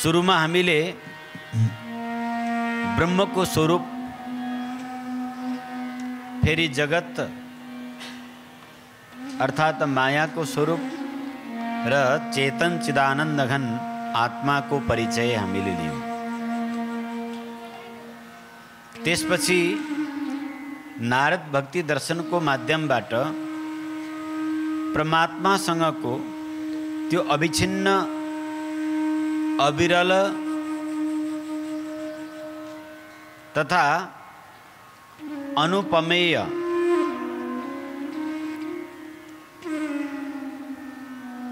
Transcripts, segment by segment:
सुरुमा हामीले ब्रह्मको स्वरूप, फेरि जगत अर्थात मायाको स्वरूप र चेतन चिदानन्द घन आत्माको परिचय हामीले लियौँ। त्यसपछि नारद भक्ति दर्शनको माध्यमबाट परमात्मासँगको त्यो अविच्छिन्न अविरल तथा अनुपमेय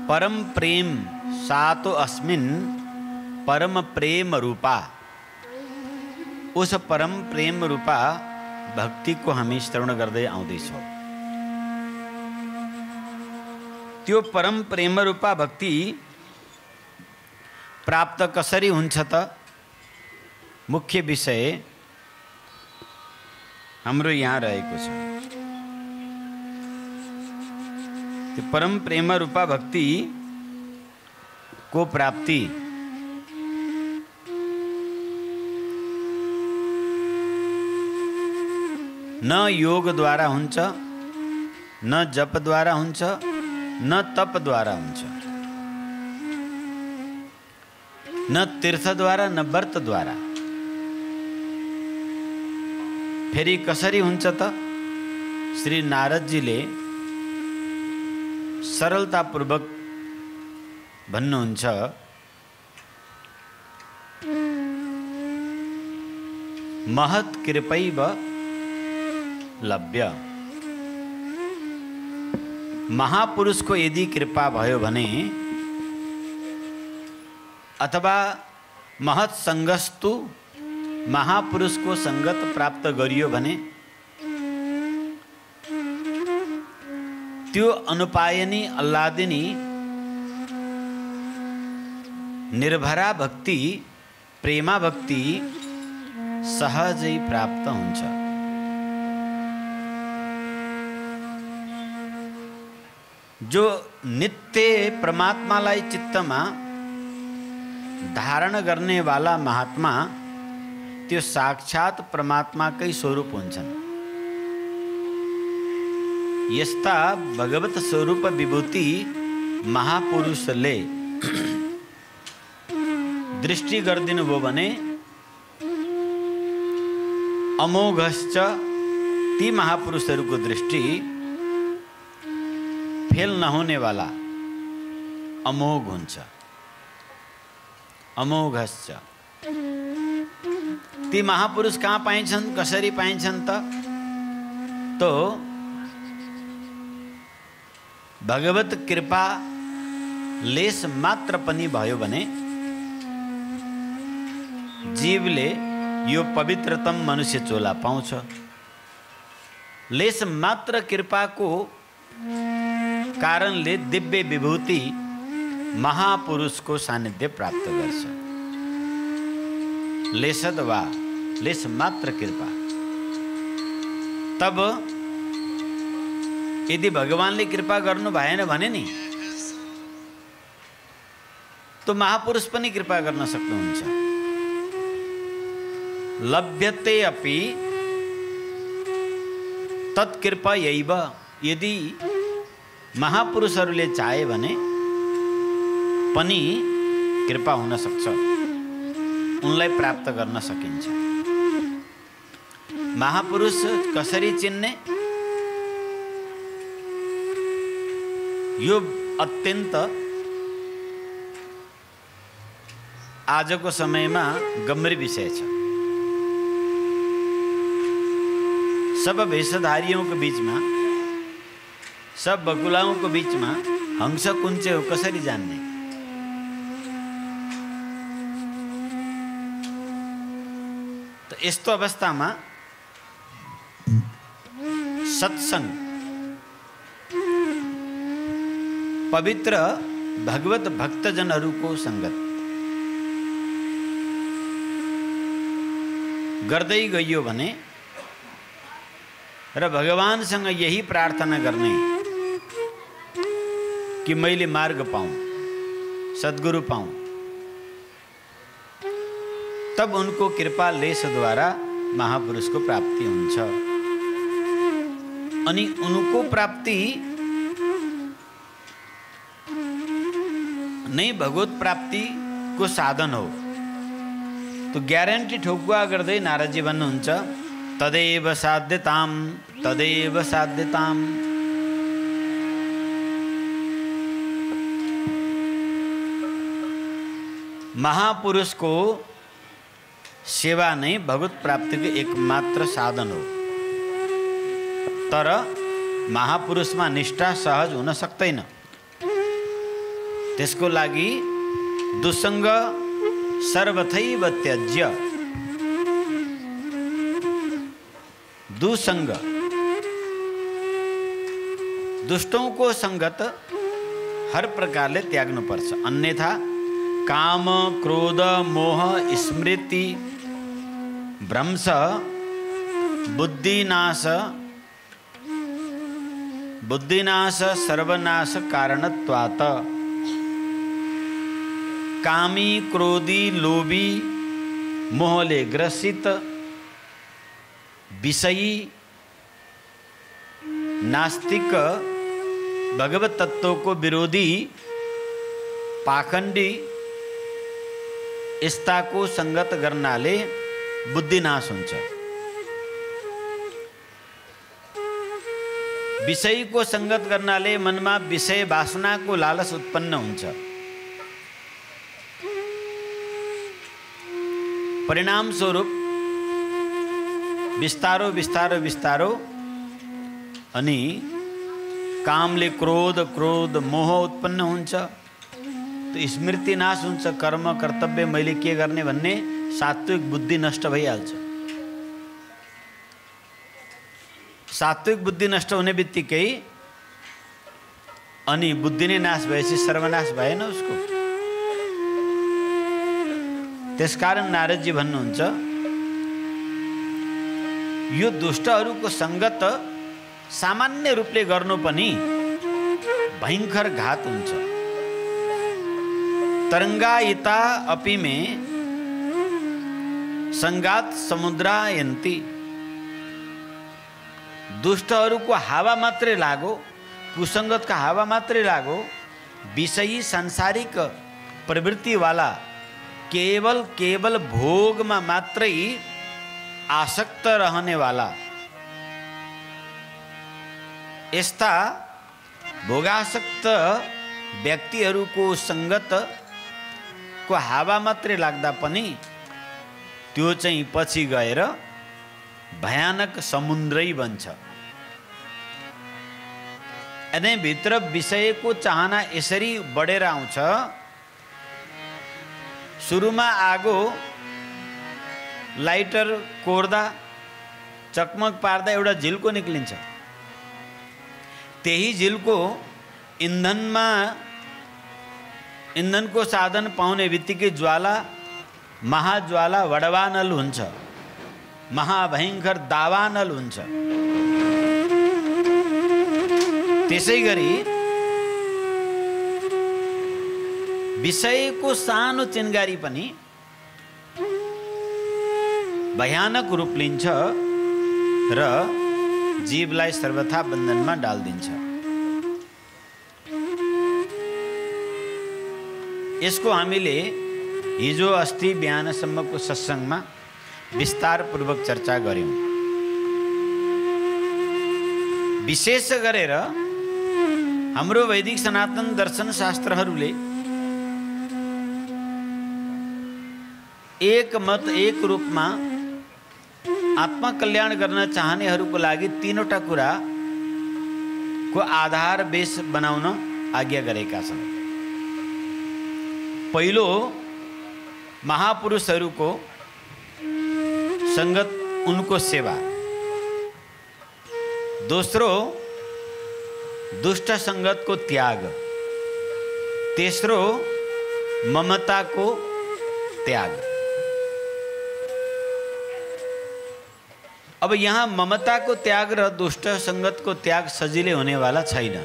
परम प्रेम सातो अस्मिन् परम प्रेम रूपा, उस परम प्रेम रूपा भक्ति को हामी श्रवण गर्दै आउँदैछौँ। त्यो परम प्रेम रूपा भक्ति प्राप्त कसरी हुन्छ त? मुख्य विषय हाम्रो यहाँ रहेको छ। त्यो परम प्रेम रूपा भक्ति को प्राप्ति न योग द्वारा हुन्छ, न जप द्वारा हुन्छ, न तप द्वारा हुन्छ, न तीर्थ द्वारा, न व्रत द्वारा। फेरि कसरी हुन्छ त? श्री नारदजीले सरलतापूर्वक भन्नुहुन्छ, महत् कृपैव लभ्य। महापुरुष को यदि कृपा भयो भने अथवा महत् संगस्तु महापुरुष को संगत प्राप्त गरियो भने त्यो अनुपायनी अल्लादिनी निर्भरा भक्ति, प्रेमा भक्ति सहजै प्राप्त हुन्छ। जो नित्य परमात्मालाई चित्तमा धारण गर्ने वाला महात्मा त्यो साक्षात परमात्माकै स्वरूप हुन्छन्। यस्ता भगवत स्वरूप विभूति महापुरुषले दृष्टि गरिदिनु भयो भने अमोघश्च, ती महापुरुषहरूको दृष्टि फेल नहोने वाला अमोघ हुन्छ। अमोघश्च, ती महापुरुष कहाँ पाइन्छन्, कसरी पाइन्छन् त? तो भगवत कृपा लेस मात्र पनि भयो भने जीवले यो पवित्रतम मनुष्य चोला पाउँछ। लेस मात्र कृपाको कारणले दिव्य विभूति महापुरुषको सानिध्य प्राप्त गर्छ। लेसद वा लेस मात्र कृपा। तब यदि भगवानले कृपा गर्नु भएन भने नि तो महापुरुष पनि कृपा गर्न सक्नुहुन्छ। लभ्यते अपि तत्कृपयैव, यदि महापुरुषहरूले चाहे भने पनि कृपा हुन सक्छ, उनलाई प्राप्त गर्न सकिन्छ। महापुरुष कसरी चिन्ने? यो अत्यन्त आजको समयमा गम्भीर विषय छ। सब वेशधारियों के बीच में, सब बकुलाओं के बीच में हंस कुंचे हो कसरी जान्ने? तो यस्तो अवस्थामा सत्संग, पवित्र भगवत भक्तजनहरूको संगत गर्दै गइयो भने र भगवानसँग यही प्रार्थना गर्ने कि मैले मार्ग पाऊँ, सद्गुरु पाऊँ, तब उनको कृपा लेश द्वारा महापुरुषको प्राप्ति हुन्छ। अनि उनको प्राप्ति नै भगवत प्राप्तिको साधन हो। तो ग्यारेन्टी ठोकुवा गर्दै नारदजी भन्नुहुन्छ तदेव साध्यताम तदेव साध्यताम। महापुरुषको सेवा नै भगवत प्राप्तिको एकमात्र साधन हो। तर महापुरुषमा निष्ठा सहज हुन सक्दैन। त्यसको लागि दुसंग सर्वथैव त्यज्य। दुसंग दुष्टों को संगत हर प्रकारले त्याग्नु पर्छ। अन्यथा काम क्रोध मोह स्मृति भ्रंश बुद्धिनाश सर्वनाश कारणत्वात् कामी क्रोधी लोभी मोहले ग्रसित विषयी नास्तिक भगवत तत्व को विरोधी पाखंडी यस्ताको संगत गर्नाले बुद्धिनाश हुन्छ। विषयको संगत गर्नाले मनमा विषय वासनाको लालच उत्पन्न हुन्छ। परिणाम स्वरूप बिस्तारो बिस्तारो बिस्तारो अनि कामले क्रोध मोह उत्पन्न हुन्छ। तो स्मृति नाश हुन्छ। कर्म कर्तव्य मैले के गर्ने भन्ने सात्विक बुद्धि नष्ट भइहाल्छ। सात्विक बुद्धि नष्ट हुने बित्तिकै अनि बुद्धि नै नाश भएपछि सर्वनाश भएन उसको। त्यसकारण नारदजी भन्नुहुन्छ यो दुष्टहरूको संगत सामान्य रूपले गर्नु पनि भयंकर घात हुन्छ। तरंगायिता अपि में संगात समुद्रायन्ति। दुष्टहरूको हावा मात्रै लागो, कुसंगतका हावा मात्रै लागो, विषयी सांसारिक प्रवृत्ति वाला केवल भोगमा मात्रै आसक्त रहने वाला यस्ता भोगासक्त व्यक्तिहरूको संगत को हावा मात्रै लाग्दा पनि त्यो चाहिँ पछि गएर भयानक समुद्रै बन्छ। अनि भित्र विषयको चाहना यसरी बढेर आउँछ। सुरुमा आगो लाइटर कोर्दा चकमक पार्दा एउटा झिल्को निक्लिन्छ। त्यही झिल्को इन्धनको साधन पाउने बित्तिकै ज्वाला महाज्वाला वडवानल हुन्छ, महाभयंकर दावानल हुन्छ। त्यसैगरी विषयको सानो चिनगारी पनि भयानक रूप लिन्छ र जीवलाई सर्वथा बन्धनमा डाल्दिन्छ। यसको हामीले हिजो अस्ति बिहानसम्मको सत्संगमा विस्तारपूर्वक चर्चा गर्यौं। विशेष गरेर हाम्रो वैदिक सनातन दर्शन शास्त्रहरूले एक मत एक रूपमा आत्मकल्याण गर्न चाहनेहरूको लागि तीनवटा कुरा को आधार बेस बनाउन आज्ञा गरेका छन्। पहिलो महापुरुषहरूको संगत उनको सेवा। दोस्रो दुष्ट संगत को त्याग। तेस्रो ममता को त्याग। अब यहाँ ममता को त्याग र दुष्ट संगत को त्याग सजिलै होने वाला छैन।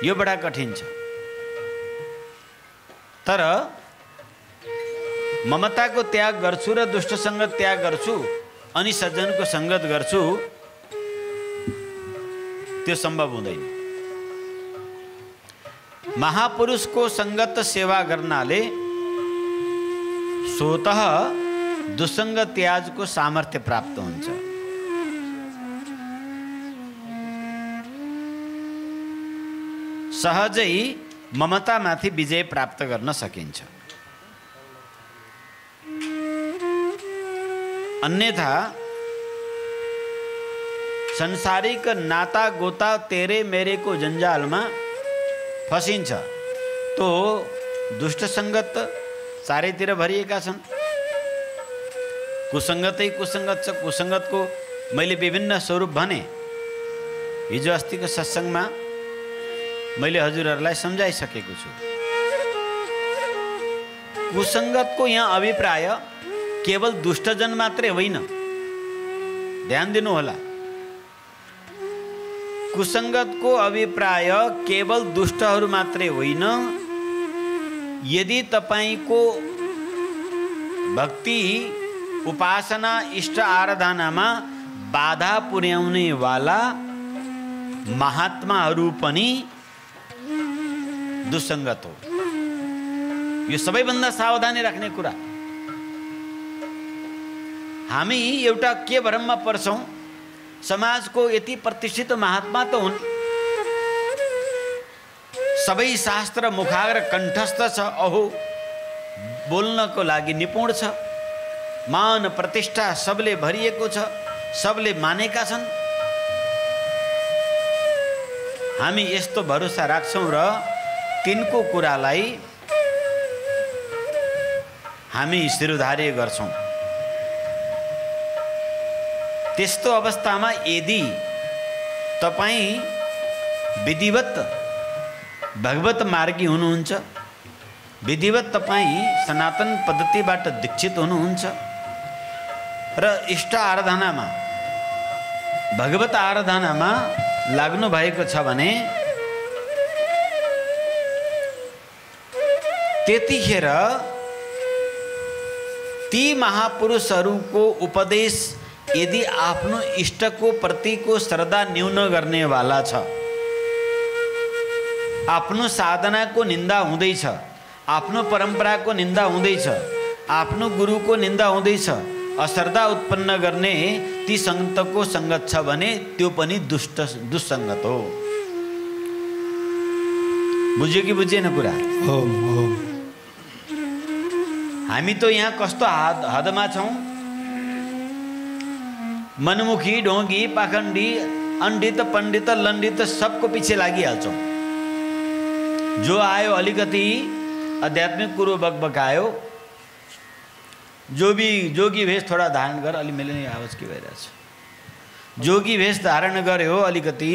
यो बडा कठिन छ। तर ममताको त्याग गर्छु र दुष्ट संगत त्याग गर्छु अनि सज्जनको संगत गर्छु, त्यो सम्भव हुँदैन। महापुरुषको संगत सेवा गर्नाले स्वतः दुसंग त्यागको सामर्थ्य प्राप्त हुन्छ। सहजै ममतामाथि विजय प्राप्त गर्न सकिन्छ। अन्यथा संसारिक नाता गोता तेरे मेरे को जंजाल में फसिन्छ। तो दुष्ट संगत चारैतिर भरिएका छन्। कुसंगतै कुसंगत छ। कुसंगतको मैले विभिन्न स्वरूप भने। हिजो अस्तिको सत्संगमा मैले हजुरहरूलाई सम्झाइसकेको छु। कुसंगतको यहाँ अभिप्राय केवल दुष्टजन मात्रै होइन, ध्यान दिनु होला। कुसंगतको अभिप्राय केवल दुष्टहरू मात्रै होइन। यदि तपाईको भक्ति उपासना इष्ट आराधनामा बाधा पुर्याउने वाला महात्माहरू पनि दुसंगत हो। यो सबैभन्दा सावधानी राख्ने कुरा। हामी एउटा के भ्रममा पर्छौं, समाजको यति प्रतिष्ठित महात्मा त हुन्, सबै शास्त्र मुखाग्र कण्ठस्थ छ, अहो बोल्नको लागि निपुण छ, मान प्रतिष्ठा सबले भरिएको छ, सबले मानेका छन्। हामी यस्तो भरोसा राख्छौं र तिनको कुरालाई हामी शिरोधार्य गर्छौं। त्यस्तो अवस्थामा यदि तपाई विधिवत भगवत मार्गी हुनुहुन्छ, विधिवत तपाई सनातन पद्धतिबाट दीक्षित हुनुहुन्छ र इष्ट आराधनामा भगवत आराधनामा लाग्नु भएको छ भने त्यतिखेर ती महापुरुषहरूको उपदेश यदि आफ्नो इष्टको प्रतिको श्रद्धा न्यून गर्ने वाला छ, आफ्नो साधनाको निन्दा हुँदैछ, आफ्नो परम्पराको निन्दा हुँदैछ, आफ्नो गुरुको निन्दा हुँदैछ, अश्रद्धा उत्पन्न गर्ने ती संगतको संगत छ भने त्यो पनि दुस्संगत हो। बुझ्यो कि बुझेन कुरा? हामी त यहाँ कस्तो हदमा छौं, मनमुखी ढोंगी पाखंडी अंडित पंडित लंडित सबको पीछे लागिहाल्छौं। जो आयो अलिकति आध्यात्मिक कुरो बकबकायो, जोगी भेष थोड़ा धारण गर, अलि मैले नै आवाज के भइरहेछ, जोगी भेष धारण गर्यो अलिकति,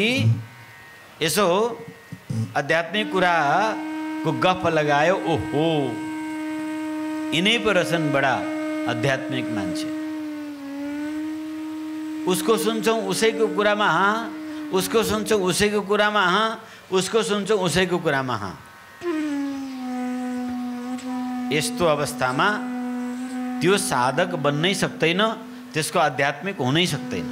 यसो आध्यात्मिक कुराको गफ लगायो, ओहो यिनै पो रहेछन् बडा आध्यात्मिक मान्छे। उसको सुन्छौं उसैको कुरामा हाँ, उसको सुन्छौं उसैको कुरामा हाँ, उसको सुन्छौं उसैको कुरामा हाँ। यस्तो अवस्थामा त्यो साधक बन्नै सक्दैन, त्यसको आध्यात्मिक हुनै सक्दैन।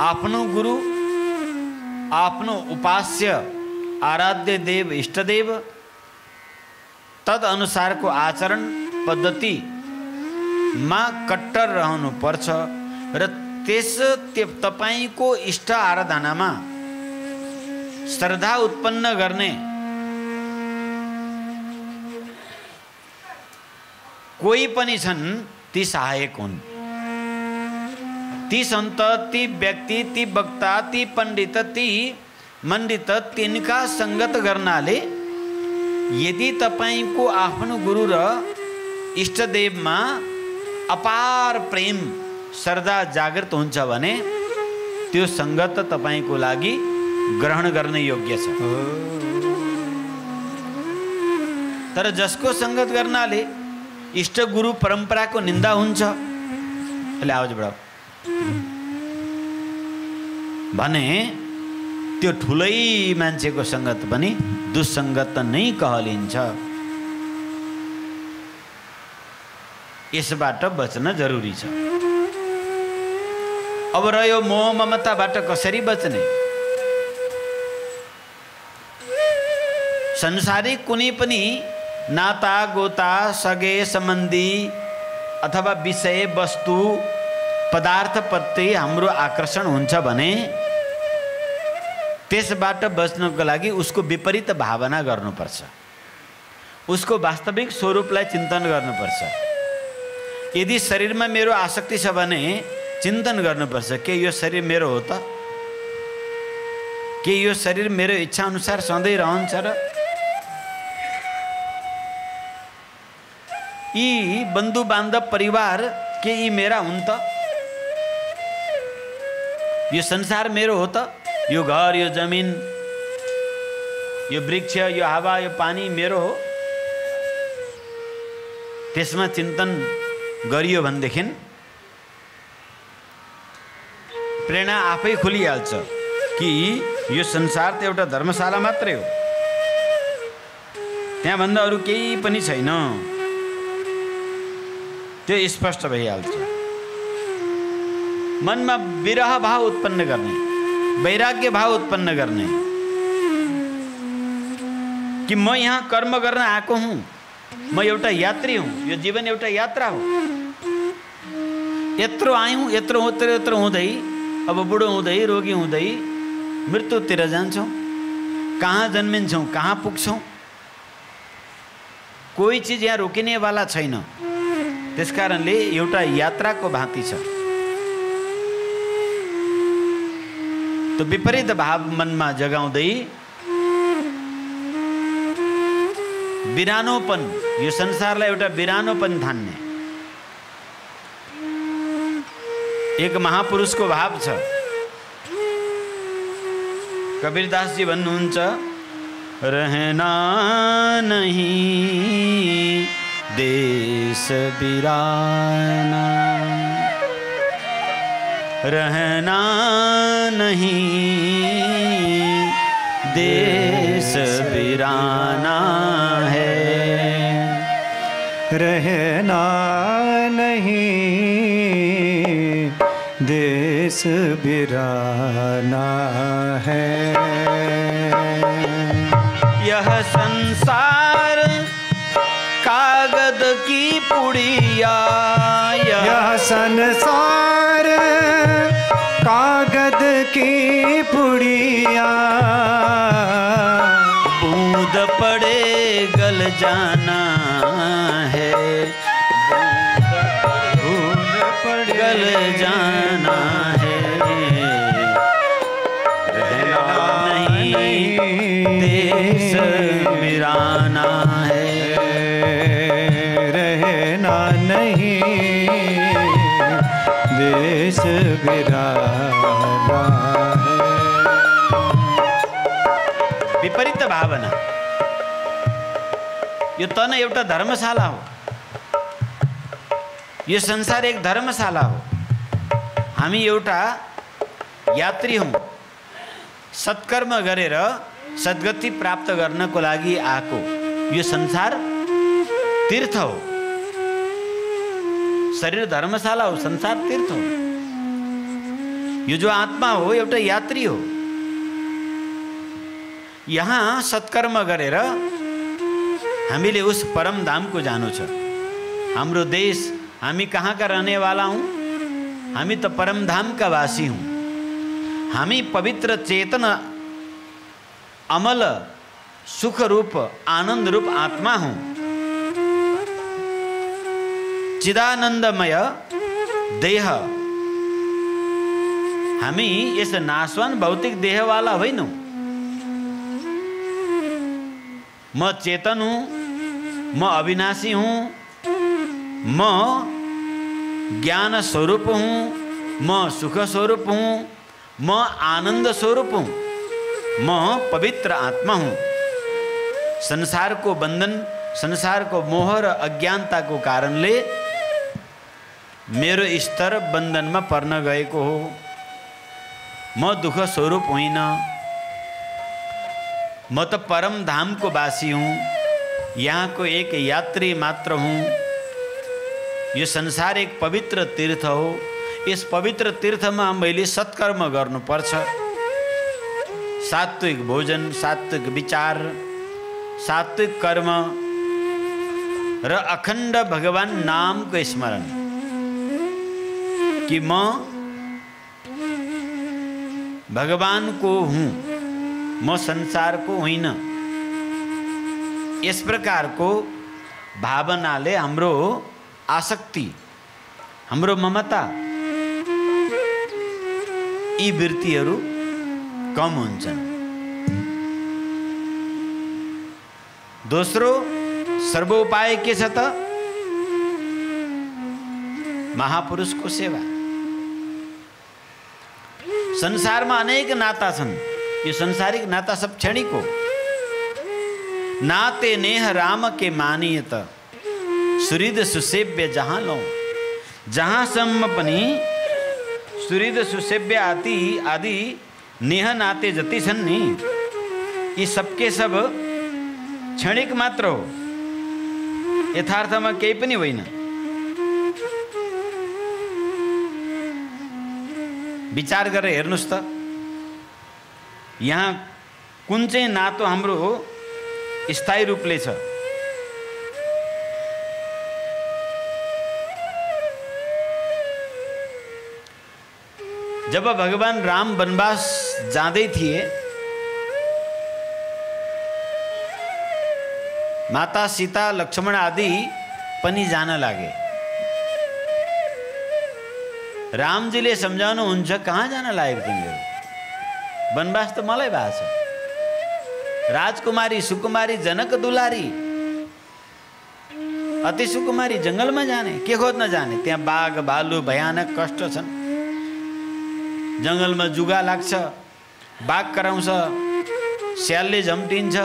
आफ्नो गुरु, आफ्नो उपास्य आराध्य देव इष्टदेव तद अनुसारको आचरण पद्धति मा कट्टर रहनु पर्छ र त्यस तपाईको इष्ट आराधनामा श्रद्धा उत्पन्न गर्ने कोही पनि छन्, ती सहायक हुन्। ती सन्त, ती व्यक्ति, ती वक्ता, ती पण्डित, ती मण्डित, तिनका संगत गर्नाले यदि तपाईको आफ्नो गुरु र इष्टदेवमा अपार प्रेम श्रद्धा जागृत हुन्छ भने त्यो संगत तपाईको लागि ग्रहण गर्ने योग्य छ। तर जसको संगत गर्नाले इष्ट गुरु परम्पराको निन्दा हुन्छ, अहिले आवाज बढाऊ भने त्यो ठुलै मान्छेको सङ्गत पनि दुस्सङ्गत नै कहलिन्छ। यसबाट बच्न जरुरी छ। अब रह्यो मोह ममताबाट कसरी बच्ने? संसारिक कुनै पनि नाता गोता सगे सम्बन्धी अथवा विषय वस्तु पदार्थप्रति हाम्रो आकर्षण हुन्छ भने त्यसबाट बच्नको लागि उसको विपरीत भावना गर्नुपर्छ, उसको वास्तविक स्वरूपलाई चिन्तन गर्नुपर्छ। यदि शरीरमा मेरो आसक्ति छ भने चिन्तन गर्नुपर्छ, के यो शरीर मेरो हो त? के यो शरीर मेरो इच्छा अनुसार सधैँ रहन्छ र? यी बन्धु बान्धव परिवार के यी मेरा हुन् त? यो संसार मेरो हो त? यो घर, यो जमिन, यो वृक्ष, यो हावा, यो पानी मेरो हो? त्यसमा चिन्तन गरियो भनेदेखि प्रेरणा आफै खुलिहाल्छ कि यो संसार त एउटा धर्मशाला मात्रै हो, त्यहाँभन्दा अरू केही पनि छैन। त्यो स्पष्ट भइहाल्छ। मनमा विरह भाव उत्पन्न गर्ने, वैराग्य भाव उत्पन्न गर्ने कि म यहाँ कर्म गर्न आएको हुँ, म एउटा यात्री हुँ, यो जीवन एउटा यात्रा हो। यत्रो आयौँ, यत्रो हुँदै अब बुढो हुँदै रोगी हुँदै मृत्युतिर जान्छौँ। कहाँ जन्मिन्छौँ, कहाँ पुग्छौँ, कोही चिज यहाँ रोकिनेवाला छैन। त्यसकारणले एउटा यात्राको भाँति छ। त्यो विपरीत भाव मनमा जगाउँदै बिरानोपन, यो संसारलाई एउटा बिरानोपन ठान्ने एक महापुरुषको भाव छ। कबीरदास जी भन्नुहुन्छ, रहना नहीं देश बिराना, रहना नहीं देश बिराना है, रहना नहीं देश बिराना है। यह संसार कागद की पुड़िया, यह संसार कागद की पुड़िया, बूंद पड़े गल जाना है, बूंद पड़े गल जाना है, रहना नहीं देश बिराना है, रहना नहीं देश बिराना है। विपरीत भावना। यो तन एउटा धर्मशाला हो, यो संसार एक धर्मशाला हो। हामी एउटा यात्री हौँ, सत्कर्म गरेर सद्गति प्राप्त गर्नको लागि आएको। यो संसार तीर्थ हो, शरीर धर्मशाला हो, संसार तीर्थ हो। यो जो आत्मा हो एउटा यात्री हो। यहाँ सत्कर्म गरेर हामीले उस परम धाम को जानु छ। हाम्रो देश, हामी कहाँका रहनेवाला हौँ? हामी त परम धाम का वासी हौँ। हामी पवित्र चेतन अमल सुख रूप आनंद रूप आत्मा हूँ। चिदानंदमय देह, हामी यस नाशवान भौतिक देह वाला होइनौं। म चेतन हूँ, म अविनाशी हूँ, म ज्ञान स्वरूप हूँ, म सुख स्वरूप हूँ, म आनंद स्वरूप हूँ, म पवित्र आत्मा हूँ। संसार को बंधन, संसार को मोह र अज्ञानता को कारणले मेरो स्तर बंधन में पर्न गएको हो। म दुख स्वरूप होइन, मैं तो परम धाम को वासी हूँ, यहाँ को एक यात्री मात्र हूँ। यो संसार एक पवित्र तीर्थ हो, इस पवित्र तीर्थमा मैले सत्कर्म गर्नुपर्छ। सात्विक भोजन, सात्विक विचार, सात्विक कर्म र अखण्ड भगवान नामको स्मरण। कि म भगवानको हुँ, म संसारको होइन। यस प्रकारको भावनाले हाम्रो आसक्ति, हाम्रो ममता, यी वृत्तिहरू कम हुन्छन्। दोस्रो सर्वोपाय के छ त? महापुरुषको सेवा। संसारमा अनेक नाता छन्, यो संसारिक नाता सब क्षणिक हो। नाते नेह राम के मानियत, सुहृद सुसेव्य जहाँ लौ। जहाँसम्म पनि सुहृद सुसेव्य आदि नेह नाते जति छन् नि, यी सबके सब क्षणिक मात्र हो, यथार्थमा केही पनि होइन। विचार गरेर हेर्नुस् त, यहाँ कुन चाहिँ नातो हाम्रो स्थायी रूपले छ? जब भगवान राम वनवास जाँदै थिए, माता सीता लक्ष्मण आदि पनि जान लागे। रामजीले सम्झाउनुहुन्छ, कहाँ जान लागेको तिमीहरू? वनवास त मलाई भएको छ। राजकुमारी सुकुमारी जनक दुलारी अति सुकुमारी जङ्गलमा जाने, के खोज्न जाने? त्यहाँ बाघ भालु भयानक कष्ट छन्। जङ्गलमा जुगा लाग्छ, बाघ कराउँछ, स्यालले झम्टिन्छ।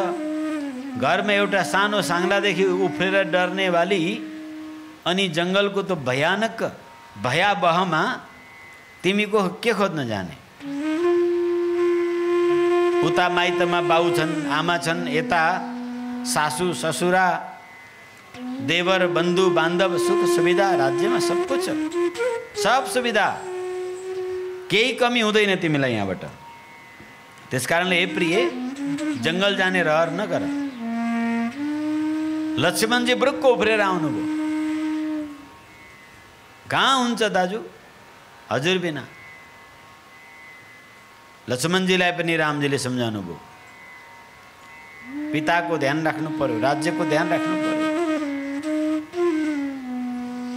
घरमा एउटा सानो साङ्लादेखि उफ्रेर डर्ने वाली, अनि जङ्गलको त भयानक भयावहमा तिमीको के खोज्न जाने? उता माइतमा बाउ छन्, आमा छन्, यता सासू ससुरा, देवर बन्धु बान्धव, सुख सुविधा, राज्यमा सब कुछ छ, सब सुविधा, केही कमी हुँदैन तिमीलाई यहाँबाट। त्यसकारणले हे प्रिय, जङ्गल जाने रहर नगर। लक्ष्मणजी ब्रुक्क उफ्रेर आउनुभयो। कहाँ हुन्छ दाजु हजुर बिना? लक्ष्मणजीलाई पनि रामजीले सम्झाउनु भयो, पिताको ध्यान राख्नु पर्यो, राज्यको ध्यान राख्नु पर्यो।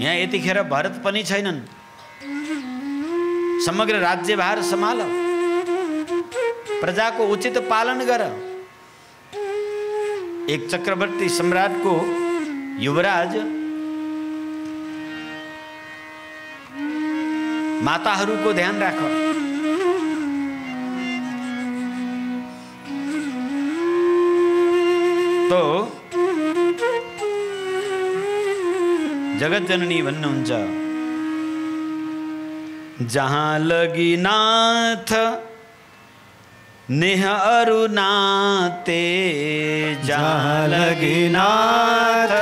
यहाँ यतिखेर भरत पनि छैनन्, समग्र राज्यभार सम्हाल, प्रजाको उचित पालन गर। एक चक्रवर्ती सम्राटको युवराज माताहरूको ध्यान राख। तो जगत जननी भन्नुहुन्छ, जहाँ लगी नाथ नेह अरु नाते, जहाँ लगी नाथ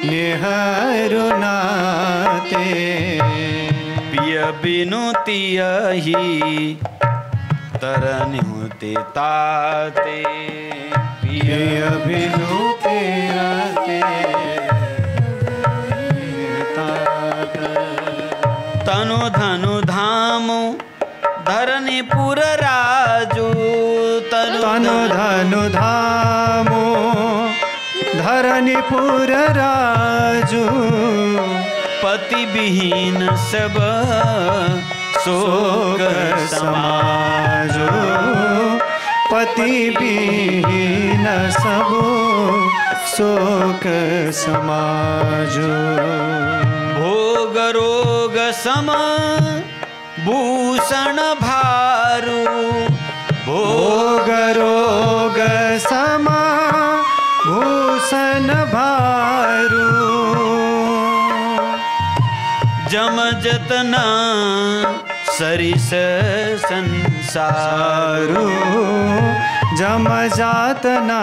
नेह अरु नाते। पिय बिनु तियहि तरनि होते ताते। पिय बिनु तियहि ताते। तनु धनु धामु धरणीपुर राजू। तनु धनु धामु धरणीपुर राजू। पति विहीन सब शोक समाजो। पति विहीन सब शोक समाजो। भोग रोग सम भूषण भारू। भोग रोग सम भूषण भारू। जम जतना सरिस संसारू। जम जातना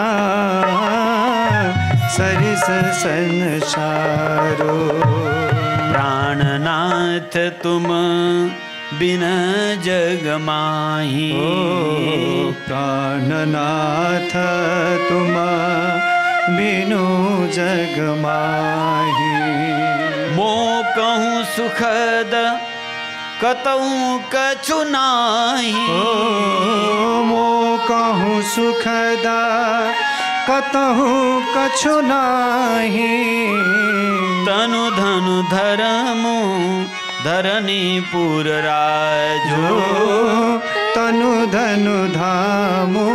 सरिस संसारो। प्राणनाथ तुम बिन जग माही, प्राणनाथ तुम बिनु जग माही। मो कहूँ सुखद कतहु कछु नाही, मो कहूँ सुखद कतहु कछु नाही। तनु धनु धरमु धरणीपुर राजो, तनु धनु धामो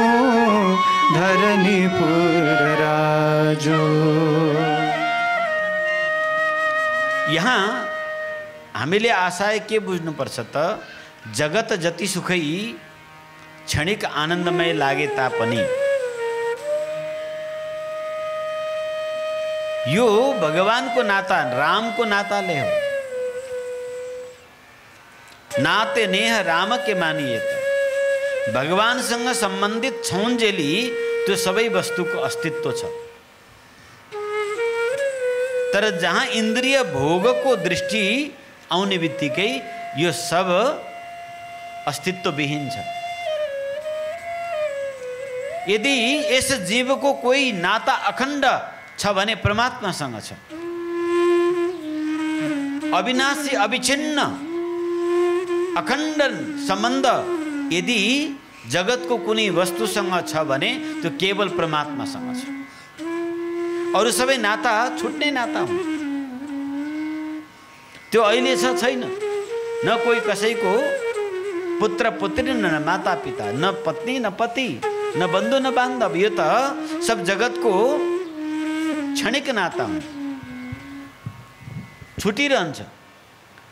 धरणीपुर राजो। यहाँ हामीले आशय के बुझ्नुपर्छ त, जगत जति सुखै क्षणिक आनन्दमय लागे तापनि यो भगवानको नाता, रामको नाताले हो। नाते नेह राम के मानिए त, भगवानसँग सम्बन्धित छौन्जेली त्यो सबै वस्तुको अस्तित्व छ। तर जहाँ इन्द्रिय भोगको दृष्टि आउने बित्तिकै यो सब अस्तित्वविहीन छ। यदि यस जीवको कोही नाता अखण्ड छ भने परमात्मासँग छ। अविनाशी अविच्छिन्न अखण्ड सम्बन्ध यदि जगतको कुनै वस्तुसँग छ भने त्यो केवल परमात्मासँग छ। अरू सबै नाता छुट्ने नाता हुन्। त्यो अहिले छ छैन। न कोही कसैको पुत्र पुत्री, न माता पिता, न पत्नी न पति, न बन्धु न बान्धव। यो त सब जगतको क्षणिक नाता हुन्। छुटिरहन्छ,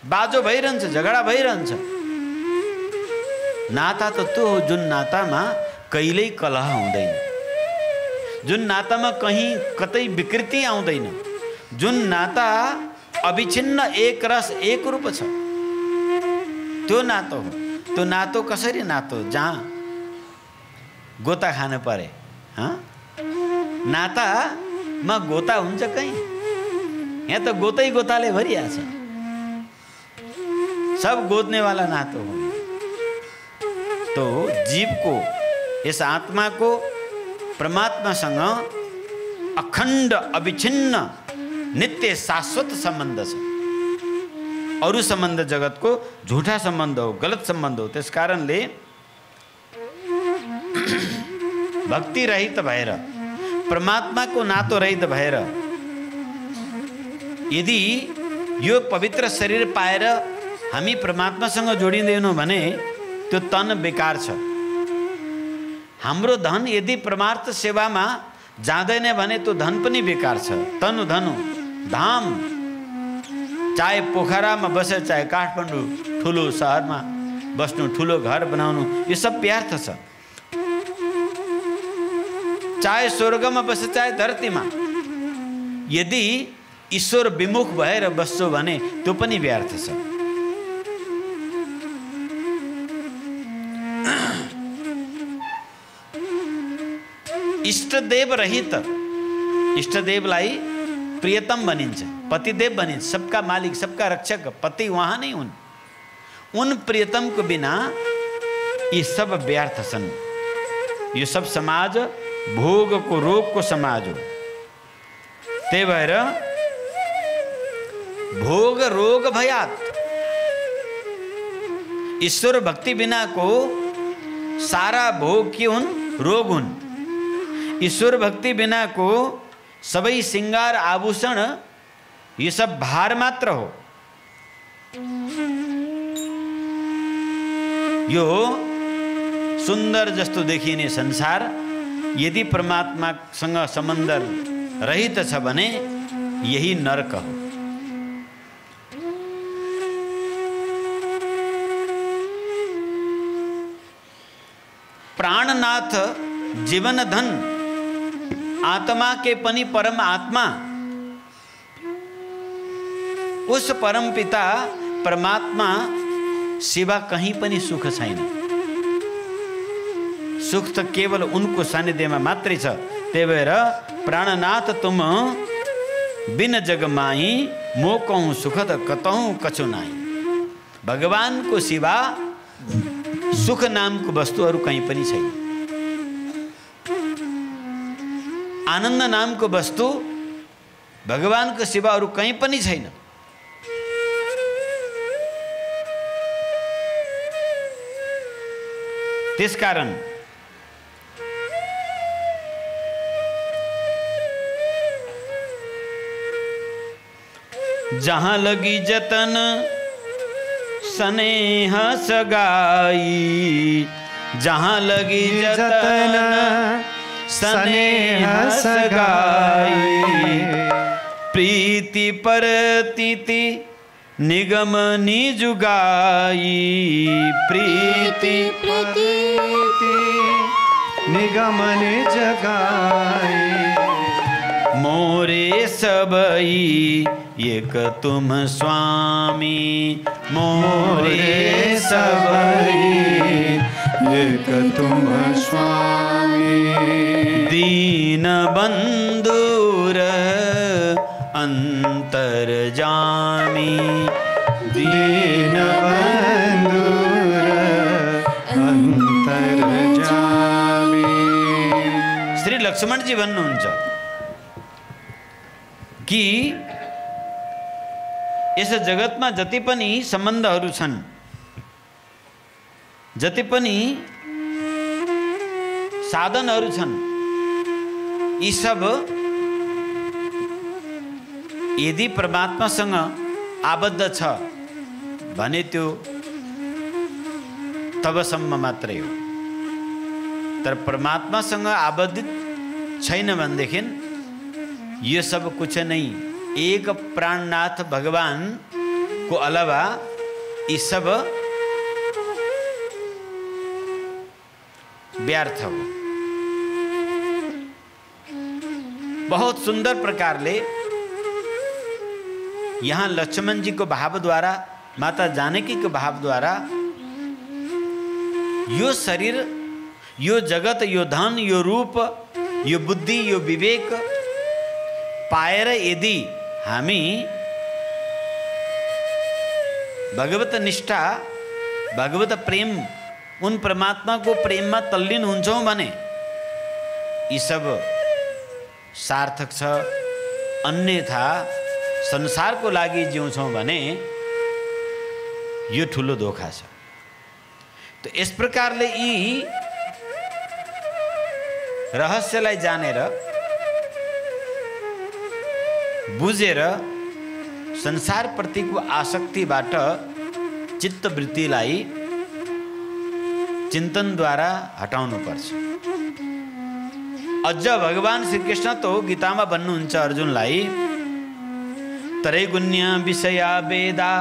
बाजो भइरहन्छ, झगडा भइरहन्छ। नाता त त्यो हो जुन नातामा कहिल्यै कलह हुँदैन, जुन नातामा कहीँ कतै विकृति आउँदैन, जुन नाता अविच्छिन्न एक रस एक रूप छ, त्यो नातो हो। त्यो नातो कसरी नातो जहाँ गोता खानु परे, नातामा गोता हुन्छ कहीँ? यहाँ त गोतै गोताले भरिया छ। सब गोदनेवाला नातो हो। तो जीव को, इस आत्मा को परमात्मासँग अखण्ड अविच्छिन्न नित्य शाश्वत सम्बन्ध छ। अरू सम्बन्ध जगतको झुठा सम्बन्ध हो, गलत सम्बन्ध हो। त्यस कारणले भक्ति रहित भएर, परमात्माको नातो रहित भएर यदि यो पवित्र शरीर पाएर हामी परमात्मासँग जोडिँदैनौँ भने त्यो तन बेकार छ। हाम्रो धन यदि परमार्थ सेवामा जाँदैन भने त्यो धन पनि बेकार छ। तनु धनु धाम, चाहे पोखरामा बसे, चाहे काठमाडौँ ठुलो सहरमा बस्नु, ठुलो घर बनाउनु, यो सब व्यर्थ छ। चाहे स्वर्गमा बसे, चाहे धरतीमा, यदि ईश्वर विमुख भएर बस्छौ भने त्यो पनि व्यर्थ छ। इष्टदेव रहित, इष्टदेवलाई प्रियतम भनिन्छ, पतिदेव भनिन्छ, सबका मालिक, सबका रक्षक पति वहाँ नै हुन्। उन प्रियतमको बिना यी सब व्यर्थ छन्। यो सब समाज भोगको रोगको समाज हो। त्यही भएर भोग रोग भयात्, ईश्वर भक्ति बिनाको सारा भोग के हुन्? रोग हुन्। ईश्वर भक्ति बिनाको सबै सिंगार आभूषण ये सब भार मात्र हो। यो सुन्दर जस्तो देखिने संसार यदि परमात्मासँग सम्बन्ध रहित छ भने यही नरक हो। प्राणनाथ जीवन धन, आत्मा के पनि परम आत्मा, उस परम पिता परमात्मा सिवा कहीं पनि सुख छैन। सुख त केवल उनको सानिध्यमा मात्रै छ। त्यही भएर प्राणनाथ तुम बिन जगमाई, मो कहूँ सुख त कतहु कछु नाई। भगवानको सिवा सुख नामको वस्तुहरू कहीँ पनि छैन। आनन्द नामको वस्तु भगवानको सिवा अरू कहीँ पनि छैन। त्यसकारण जहाँ लगी जतन स्नेह सगाई, जहाँ लगी जतन स्नेह सगाई। प्रीति परतीति निगम निजुगाई, प्रीति निगम निजगाई। मोरे सबई एक तुम स्वामी, मोरे सबई एक तुम स्वामी। दीन बंधुर अंतर्जामी, दीन बंधुर अंतर्जामी। श्री लक्ष्मण जी भन्नुहुन्छ कि यस जगतमा जति पनि सम्बन्धहरू छन्, जति पनि साधनहरू छन्, यी सब यदि परमात्मासँग आबद्ध छ भने त्यो तबसम्म मात्रै हो। तर परमात्मासँग आबद्धित छैन भनेदेखि यो सब कुछ नै एक प्राणनाथ भगवान को अलावा यी सब व्यर्थ हो। बहुत सुंदर प्रकारले यहाँ लक्ष्मण जी को भाव द्वारा, माता जानकी को भाव द्वारा यो शरीर, यो जगत, यो धन, यो रूप, यो बुद्धि, यो विवेक पाएर यदि हामी भगवत निष्ठा, भगवत प्रेम, उन परमात्मा को प्रेम में तल्लीन हुन्छौं भने यी सब सार्थक छ। अन्यथा संसार को लागि जिउँछौं भने यो ठुलो धोखा छ। तो इस प्रकारले यी रहस्यलाई जानेर बुझेर संसार प्रतिको आसक्तिबाट चित्तवृत्तिलाई चिन्तन द्वारा हटाउनु पर्छ। अझ भगवान श्री कृष्ण तो गीतामा भन्नुहुन्छ अर्जुनलाई, त्रैगुण्य विषया वेदा,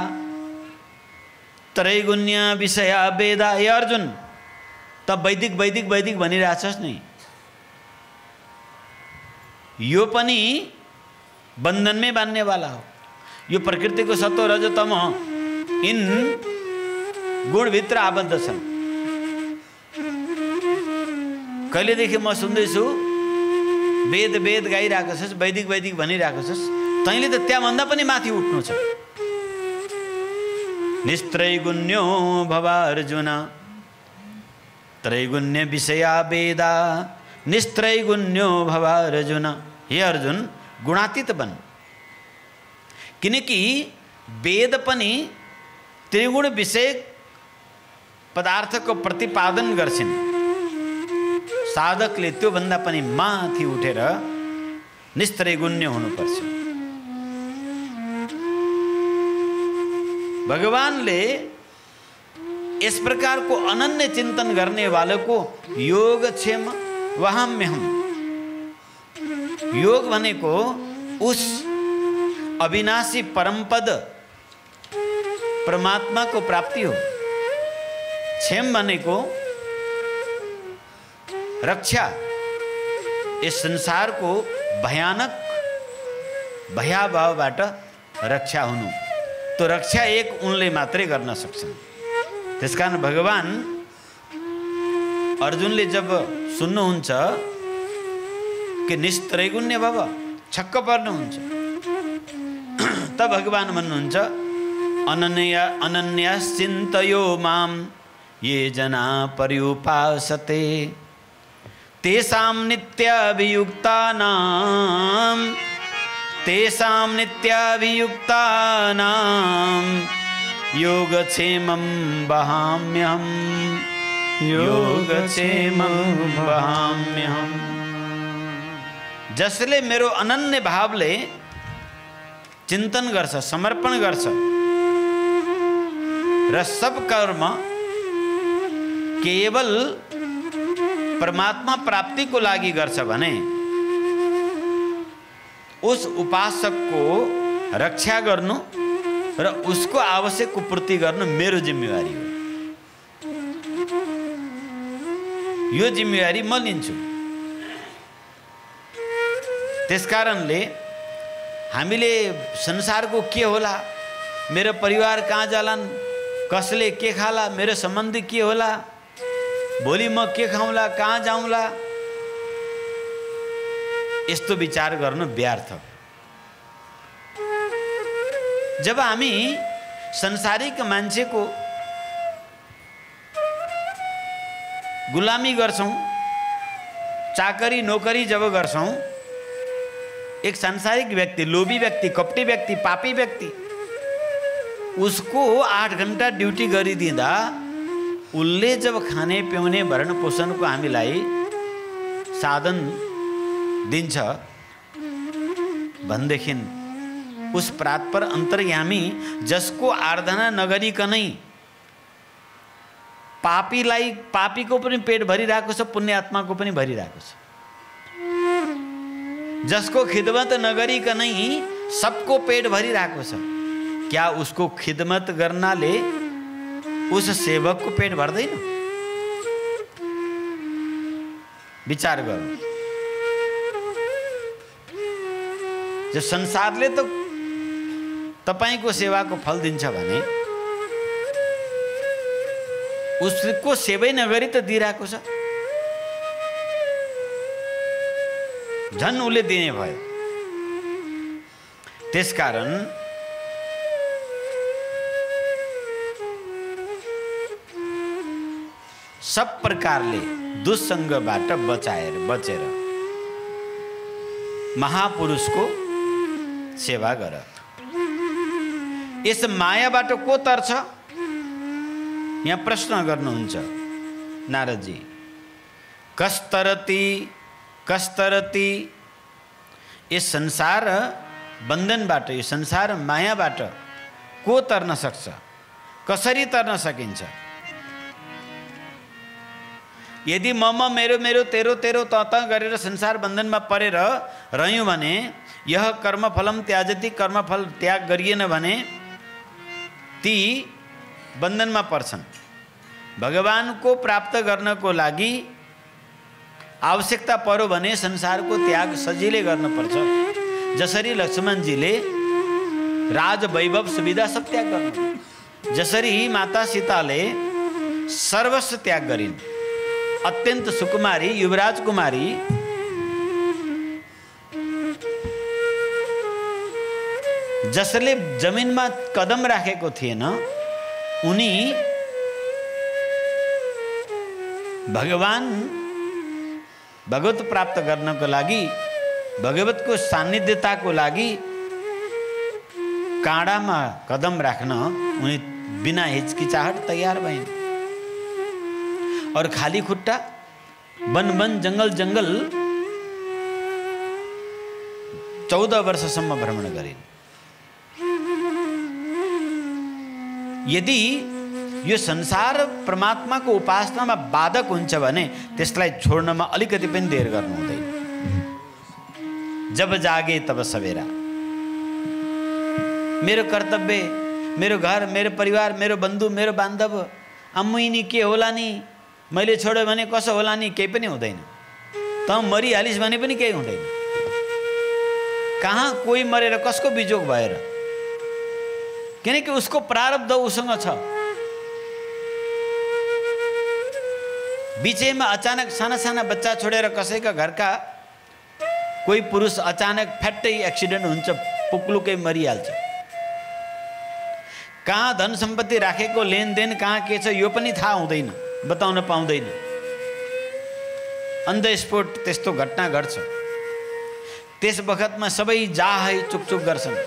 त्रैगुण्य विषया वेदा। हे अर्जुन, त वैदिक वैदिक वैदिक भनिरहेछस् नि, यो पनि बंधनमै बान्ने वाला हो। यो प्रकृति को सत्व रज तम इन गुण भित्र आबद्ध छन्। कहिलेदेखि म सुन्दैछु वेद वेद गाइरहेको छस्, वैदिक वैदिक भनिरहेको छस्, तैँले त त्यहाँभन्दा पनि माथि उठ्नु छ। निस्त्रैगुण्यो भव अर्जुन, त्रैगुण्य विषया वेदा, निस्त्रैगुण्यो भव अर्जुन। हे अर्जुन, गुणातीत बन, किनकि वेद पनि त्रिगुण विषय पदार्थ को प्रतिपादन गर्छन्। साधकले त्यो भन्दा पनि माथि उठेर निस्त्रैगुण्य हुनुपर्छ। भगवानले इस प्रकार को अनन्य चिंतन करने वाले को योगक्षेम वहाम्यहम्, योग भनेको उस अविनाशी परमपद परमात्मा को प्राप्ति हो। क्षेम भनेको रक्षा, इस संसार को भयानक भयाभावबाट रक्षा हुनु। तो रक्षा एक उनले मात्रै गर्न सक्छन्। त्यसकारण भगवान अर्जुनले जब सुन्नुहुन्छ कि निस्त्रैगुण्य भव, छक्क पर्नुहुन्छ। त भगवान भन्नुहुन्छ अनन्याश्चिन्तयो माम ये जना पर्युपासते तेषां नित्याभियुक्तानां योगक्षेमं वहाम्यहम्। जसले मेरो अनन्य भावले चिन्तन गर्छ, समर्पण गर्छ र सब कर्म केवल परमात्मा प्राप्ति को लागि गर्छ भने उस उपासक को रक्षा गर्नु र उसको आवश्यक पूर्ति गर्नु मेरो जिम्मेवारी हो। यो जिम्मेवारी म लिन्छु। त्यसकारणले हामीले संसारको के होला, मेरो परिवार कहाँ जालान्, कसले के खाला, मेरो सम्बन्धी के होला, भोलि म के खाउँला, कहाँ जाउँला, यस्तो विचार गर्नु व्यर्थ। जब हामी संसारिक मान्छेको गुलामी गर्छौं, चाकरी नोकरी जब गर्छौं, एक सांसारिक व्यक्ति, लोभी व्यक्ति, कपटी व्यक्ति, पापी व्यक्ति, उसको 8 घण्टा ड्युटी गरिदिँदा उसले जब खाने पिउने भरण पोषणको हामीलाई साधन दिन्छ भनेदेखि उस प्रातपर अन्तर्यामी जसको आराधना नगरिकनै पापीलाई, पापीको पनि पेट भरिरहेको छ, पुण्यात्माको पनि भरिरहेको छ, जसको खिदमत नगरिकनै सबको पेट भरिरहेको छ, क्या उसको खिदमत गर्नाले उस सेवकको पेट भर्दैन? विचार गर्नु। जब संसारले त तपाईको सेवाको फल दिन्छ भने उसको सेवै नगरी त दिइरहेको छ, झन् उसले दिने भयो। त्यसकारण सब प्रकारले दुस्सङ्गबाट बचेर महापुरुषको सेवा गर। यस मायाबाट को तर्छ? यहाँ प्रश्न गर्नुहुन्छ नारदजी। कस्तरती यस संसार बन्धनबाट, यो संसार मायाबाट को तर्न सक्छ? कसरी तर्न सकिन्छ? यदि मम मेरो मेरो तेरो तेरो त गरेर संसार बन्धनमा परेर रह्यौँ भने, यह कर्मफलम त्याजति, कर्मफल त्याग गरिएन भने ती बन्धनमा पर्छन्। भगवानको प्राप्त गर्नको लागि आवश्यकता पर्यो भने संसारको त्याग सजिलै गर्नुपर्छ। जसरी लक्ष्मणजीले राज वैभव सुविधा सब त्याग गर्नु, जसरी माता सीताले सर्वस्व त्याग गरिन्, अत्यन्त सुकुमारी युवराज कुमारी जसले जमिनमा कदम राखेको थिएन, उनी भगवत प्राप्त गर्नको लागि, भगवतको सान्निध्यताको लागि काँडामा कदम राख्न उनी बिना हिचकिचाहट तयार भइन्। और खाली खुट्टा वन जंगल 14 वर्षसम्म भ्रमण गरिन्। यदि यो संसार परमात्माको उपासनामा बाधक हुन्छ भने त्यसलाई छोड्नमा अलिकति पनि देर गर्नु हुँदैन। जब जागे तब सवेरा। मेरो कर्तव्य, मेरो घर, मेरो परिवार, मेरो बन्धु, मेरो बान्धव, अम्मुइनी के होला नि, मैले छोड्यो भने कसो होला नि, केही पनि हुँदैन। त मरिहालिस् भने पनि केही हुँदैन। कहाँ कोही मरेर कसको बिजोग भएर? किनकि उसको प्रारब्ध उसँग छ। बीचैमा अचानक साना साना बच्चा छोडेर कसैका घरका कोही पुरुष अचानक फ्याट्टै एक्सिडेन्ट हुन्छ, पुक्लुकै मरिहाल्छ। कहाँ धन सम्पत्ति राखेको, लेनदेन कहाँ के छ यो पनि थाहा हुँदैन, बताउन पाउँदैन। अन द स्पोट त्यस्तो घटना घट्छ। त्यस बखतमा सबै जाहै चुकचुक गर्छन्,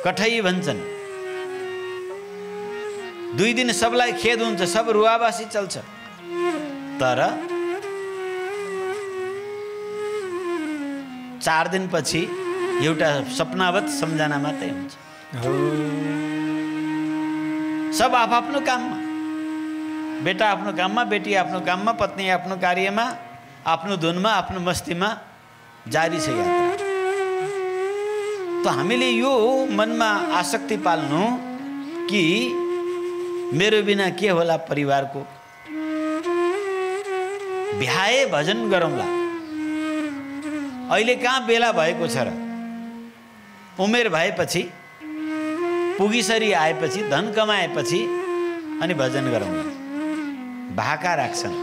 कठै भन्छन्। 2 दिन सबलाई खेद हुन्छ, सब रुवाबासी चल्छ। तर 4 दिनपछि एउटा सपनावत सम्झना मात्रै हुन्छ। सब आफ्नो काममा, बेटा आफ्नो काममा, बेटी आफ्नो काममा, पत्नी आफ्नो कार्यमा, आफ्नो धुनमा, आफ्नो मस्तीमा जारी छ यात्रा। त हामीले यो मनमा आसक्ति पाल्नु कि मेरो बिना के होला परिवारको, भ्याए भजन गरौँला। अहिले कहाँ बेला भएको छ र? उमेर भएपछि, पुगिसरी आएपछि, धन कमाएपछि अनि भजन गरौँला। भाका राख्छन्।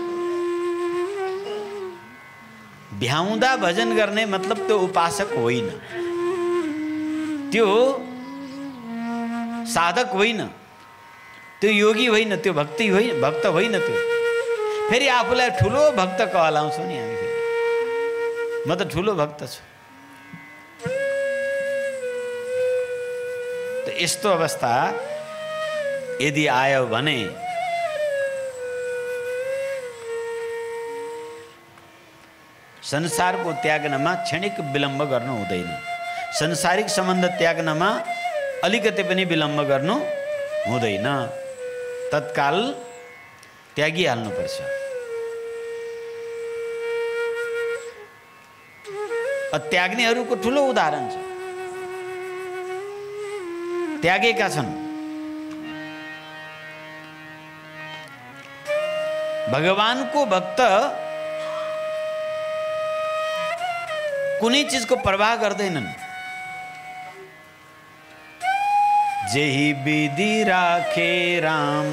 भ्याउँदा भजन गर्ने मतलब त्यो उपासक होइन, त्यो साधक होइन, त्यो योगी होइन, त्यो भक्ति होइन, भक्त होइन। त्यो फेरि आफूलाई ठुलो भक्त कहलाउँछौँ नि हामी। फेरि म त ठुलो भक्त छु। त यस्तो अवस्था यदि आयो भने संसारको त्याग्नमा क्षणिक विलम्ब गर्नु हुँदैन। संसारिक सम्बन्ध त्याग्नमा अलिकति पनि विलम्ब गर्नु हुँदैन। तत्काल त्यागिहाल्नुपर्छ। त्याग्नेहरूको ठुलो उदाहरण छ, त्यागेका छन्। भगवानको भक्त कुनै चीजको परवाह गर्दैनन्। जेही विधि राखे राम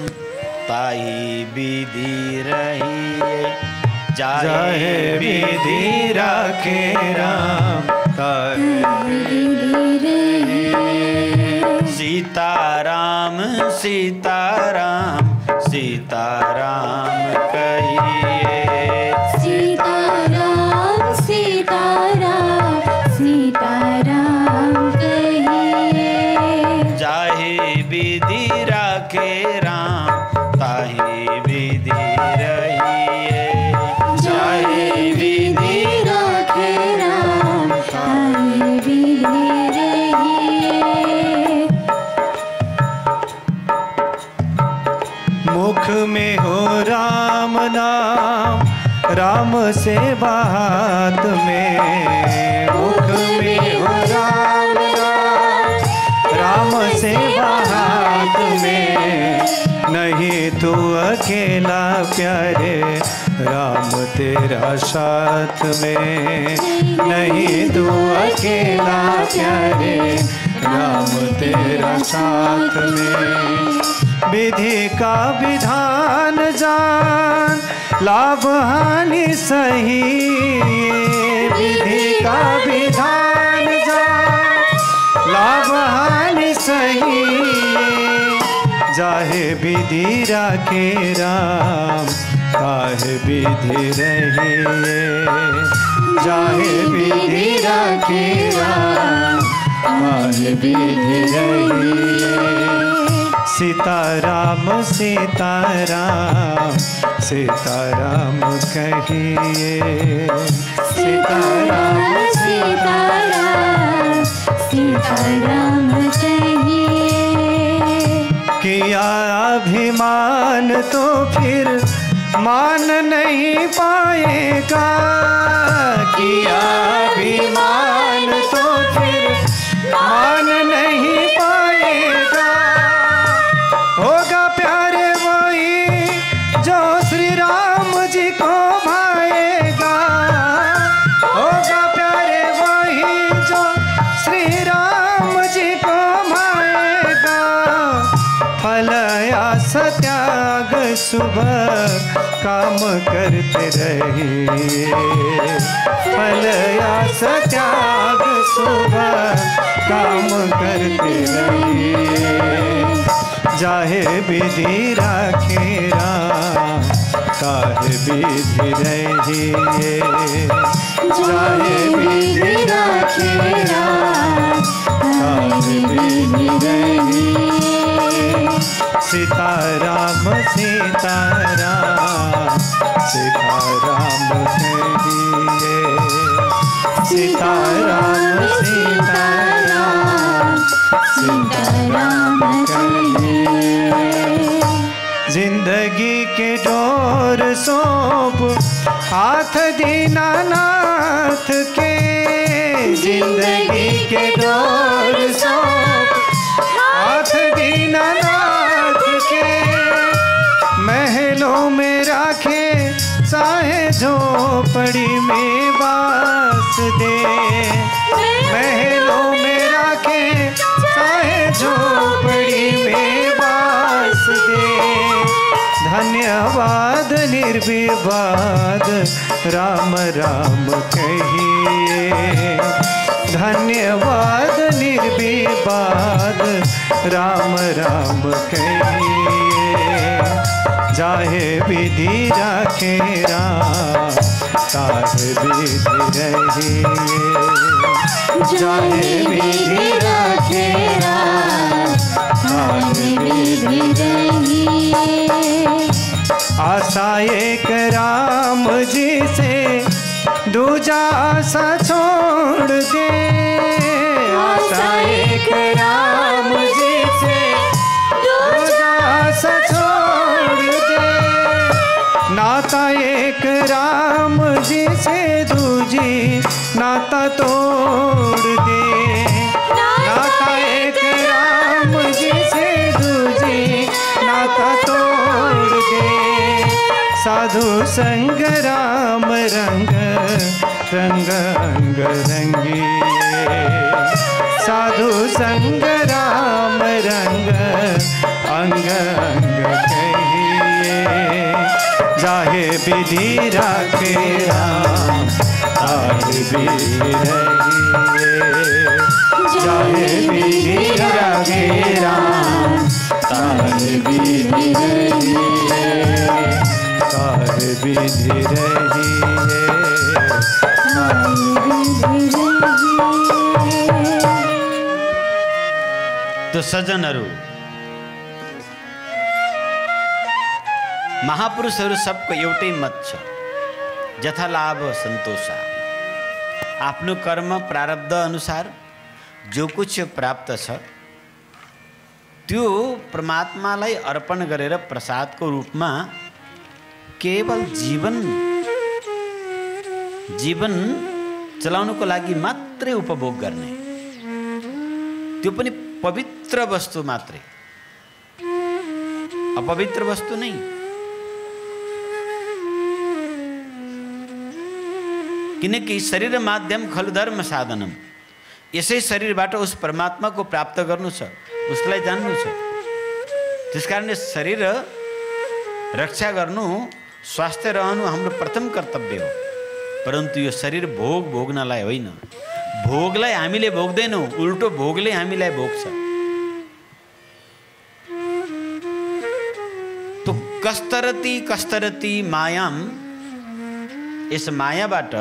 ताही विधि रहिए, जाहे विधि राखे राम ताही विधि रहिए। सीताराम सीताराम सीताराम कहिए, सीताराम सीताराम सीताराम कहिए। जाहे विधि राखे राम ताही विधि रहिए, जाहे विधि राखे राम ताही विधि रहिए। मुख में हो राम नाम, राम सेवा हाथ में। मुख में हो राम नाम, राम सेवा हाथ में। नहीं तू अकेला प्यारे, राम तेरा साथ में। नहीं तू अकेला प्यारे, राम तेरा साथ में। विधि का विधान जान, लाभ हानि सही। विधि का विधान जान, लाभ हानि सही। जाहे विधि राखे राम ताहे विधि रहिए। जाहे विधि राखे राम ताहे विधि रहिए। सीताराम सीताराम सीताराम कहिए। सीताराम सीताराम सीताराम कहिए। किया अभिमान तो फिर मान नहीं पाएगा। किया अभिमान तो फिर मान नहीं पाएगा। होगा प्यारे वही जो श्री राम जी को भाएगा। होगा प्यारे वही जो श्री राम जी को भाएगा। फल आस त्याग सुबह काम करते रहिए। फल आस त्याग सुबह काम करते रहिए। जाहे विधि राखे राम काहे विधि रहिए। जाहे विधि राखे राम काहे विधि रहिए। सीताराम सीताराम सीताराम कहिए। सीताराम सीताराम सीताराम कहिए। जिंदगी के डोर सौंप हाथ दीनानाथ के। जिंदगी के डोर सौंप हाथ दीनानाथ के। महलों में राखे चाहे झोपड़ी में बास दे। महलों में राखे चाहे झोपड़ी में बास दे। धन्यवाद निर्विवाद राम राम कहिए। धन्यवाद निर्विवाद राम राम कहिए। जाहे विधि राखे राम काहे विधि रहिए। जाहे विधि राखे राम काहे विधि रहिए। आशा एक राम जी से दूजा आशा छोड़ दे। आशा एक राम जी से दूजा आशा छोड़ दे। नाता एक राम जी से दूजी नाता तोड़ दे। नाता एक राम जी से दूजी नाता तोड़ दे। साधु संग राम रंग रंग अंग रंगिए। साधु संग राम रंग अंग अंग कहिए। जाहे विधि राखे राम काहे विधि रहिए। जाहे विधि राखे राम काहे विधि रहिए। काहे विधि रहिए। तो सज्जनहरू, महापुरुषहरू सबको एउटै मत छ, जथा लाभ सन्तोषा। आफ्नो कर्म प्रारब्ध अनुसार जो कुछ प्राप्त छ त्यो परमात्मालाई अर्पण गरेर प्रसादको रूपमा केवल जीवन चलाउनको लागि मात्रै उपभोग गर्ने, त्यो पनि पवित्र वस्तु मात्रै, अपवित्र वस्तु नै। किनकि शरीर माध्यम खलु धर्म साधनम। यसै शरीरबाट उस परमात्माको प्राप्त गर्नु छ, उसलाई जान्नु छ। त्यसकारणले शरीर रक्षा गर्नु, स्वास्थ्य रहनु हाम्रो प्रथम कर्तव्य हो। परन्तु यो शरीर भोग्नलाई होइन। भोगलाई हामीले भोग्दैनौँ, उल्टो भोगले हामीलाई भोग्छ। तो कस्तरती मायाम, यस मायाबाट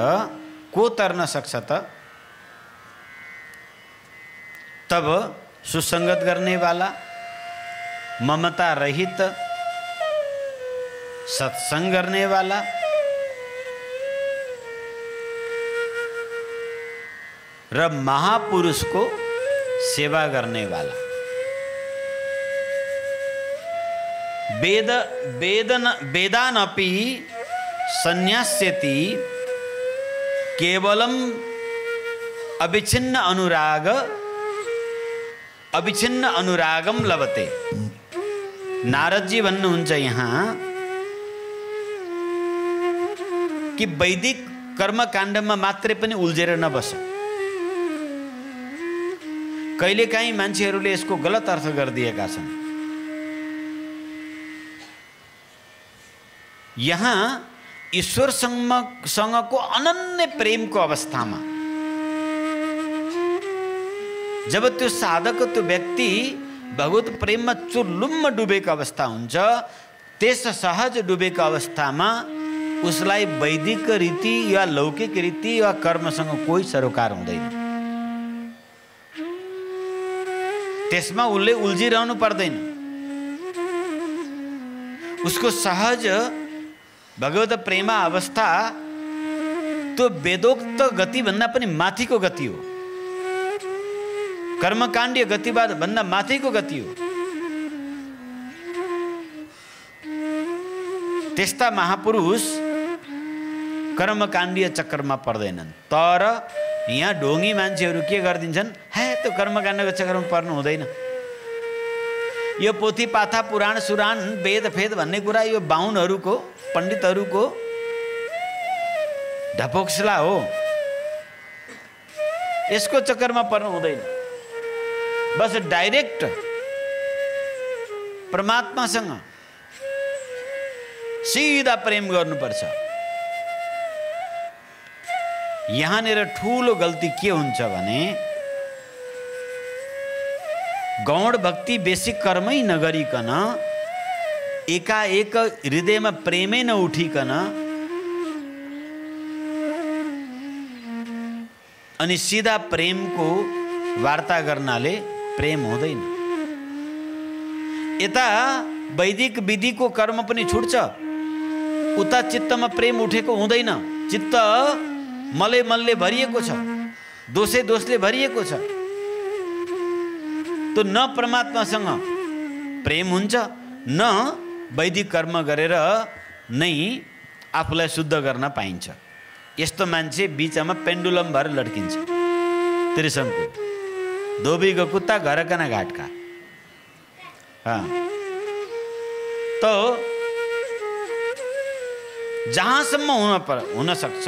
को तर्न सक्छ त? तब सुसंगत गर्ने वाला, ममता रहित सत्संग गर्ने वाला, र महापुरुष को सेवा करने वाला। वेदानपि संन्यास्यति केवलम अविच्छिन्न अनुरागम लभते। नारद जी भन्नुहुन्छ यहाँ कि वैदिक कर्मकाण्डमा मात्रै पनि उल्झेर नबस। कहिलेकाहीँ मान्छेहरूले यसको गलत अर्थ गरिदिएका छन्। यहाँ ईश्वर सँगको अनन्य प्रेमको अवस्थामा जब त्यो साधक त्यो व्यक्ति भगवत प्रेममा चुर्लुम्म डुबेको अवस्था हुन्छ, त्यस सहज डुबेको अवस्थामा उसलाई वैदिक रीति या लौकिक रीति वा कर्मसँग कोही सरोकार हुँदैन। त्यसमा उसले उल्झिरहनु पर्दैन। उसको सहज भगवत प्रेमा अवस्था त्यो वेदोक्त गति भन्दा पनि माथिको गति हो, कर्मकाण्डीय गतिवाद भन्दा माथिको गति हो। त्यस्ता महापुरुष कर्मकाण्डीय चक्करमा पर्दैनन्। तर यहाँ ढोंगी मान्छेहरू के गरिदिन्छन्, हे त्यो कर्मकाण्डको चक्करमा पर्नु हुँदैन, यो पोथी पाथा पुराण सुराण वेद फेद भन्ने कुरा यो बाहुनहरूको पण्डितहरूको ढपोक्सला हो, यसको चक्करमा पर्नु हुँदैन। बस डाइरेक्ट परमात्मासँग सीधा प्रेम गर्नुपर्छ। यहाँनिर ठुलो गल्ती के हुन्छ भने गौण भक्ति बेसी कर्मै नगरिकन एकाएक हृदयमा प्रेमै नउठिकन अनि सीधा प्रेमको वार्ता गर्नाले प्रेम हुँदैन। यता वैदिक विधिको कर्म पनि छुट्छ, उता चित्तमा प्रेम उठेको हुँदैन। चित्त मले मलले भरिएको छ, दोषे दोषले भरिएको छ। तो न परमात्मासँग प्रेम हुन्छ, न वैदिक कर्म गरेर नै आफूलाई शुद्ध गर्न पाइन्छ। यस्तो मान्छे बिचमा पेन्डुलम भएर लड्किन्छ। त्रिशङ्कु धोबीको कुत्ता घरकना घाटका। तो जहाँसम्म हुन सक्छ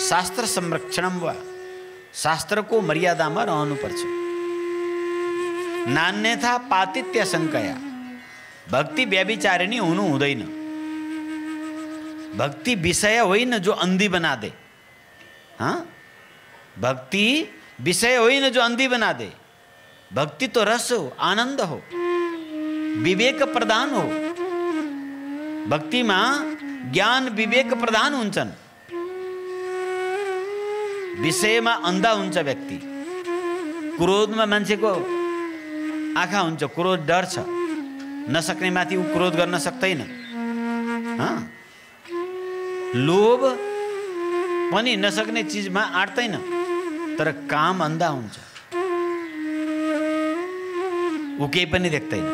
शास्त्र संरक्षणम वा शास्त्रको मर्यादामा रहनुपर्छ। नान्यथा पातित्य शङ्कया भक्ति व्यभिचारिणी हुनु हुँदैन। भक्ति विषय होइन जो अंधी बना दे। भक्ति विषय होइन जो अंधी बना दे। भक्ति तो रस हो, आनंद हो, विवेक प्रदान हो। भक्तिमा ज्ञान विवेक प्रदान हुन्छन्। विषयमा अन्धा हुन्छ व्यक्ति। क्रोधमा मान्छेको आँखा हुन्छ, क्रोध डर छ, नसक्ने माथि ऊ क्रोध गर्न सक्दैन। लोभ पनि नसक्ने चिजमा आँट्दैन, तर काम अन्धा हुन्छ, ऊ केही पनि देख्दैन।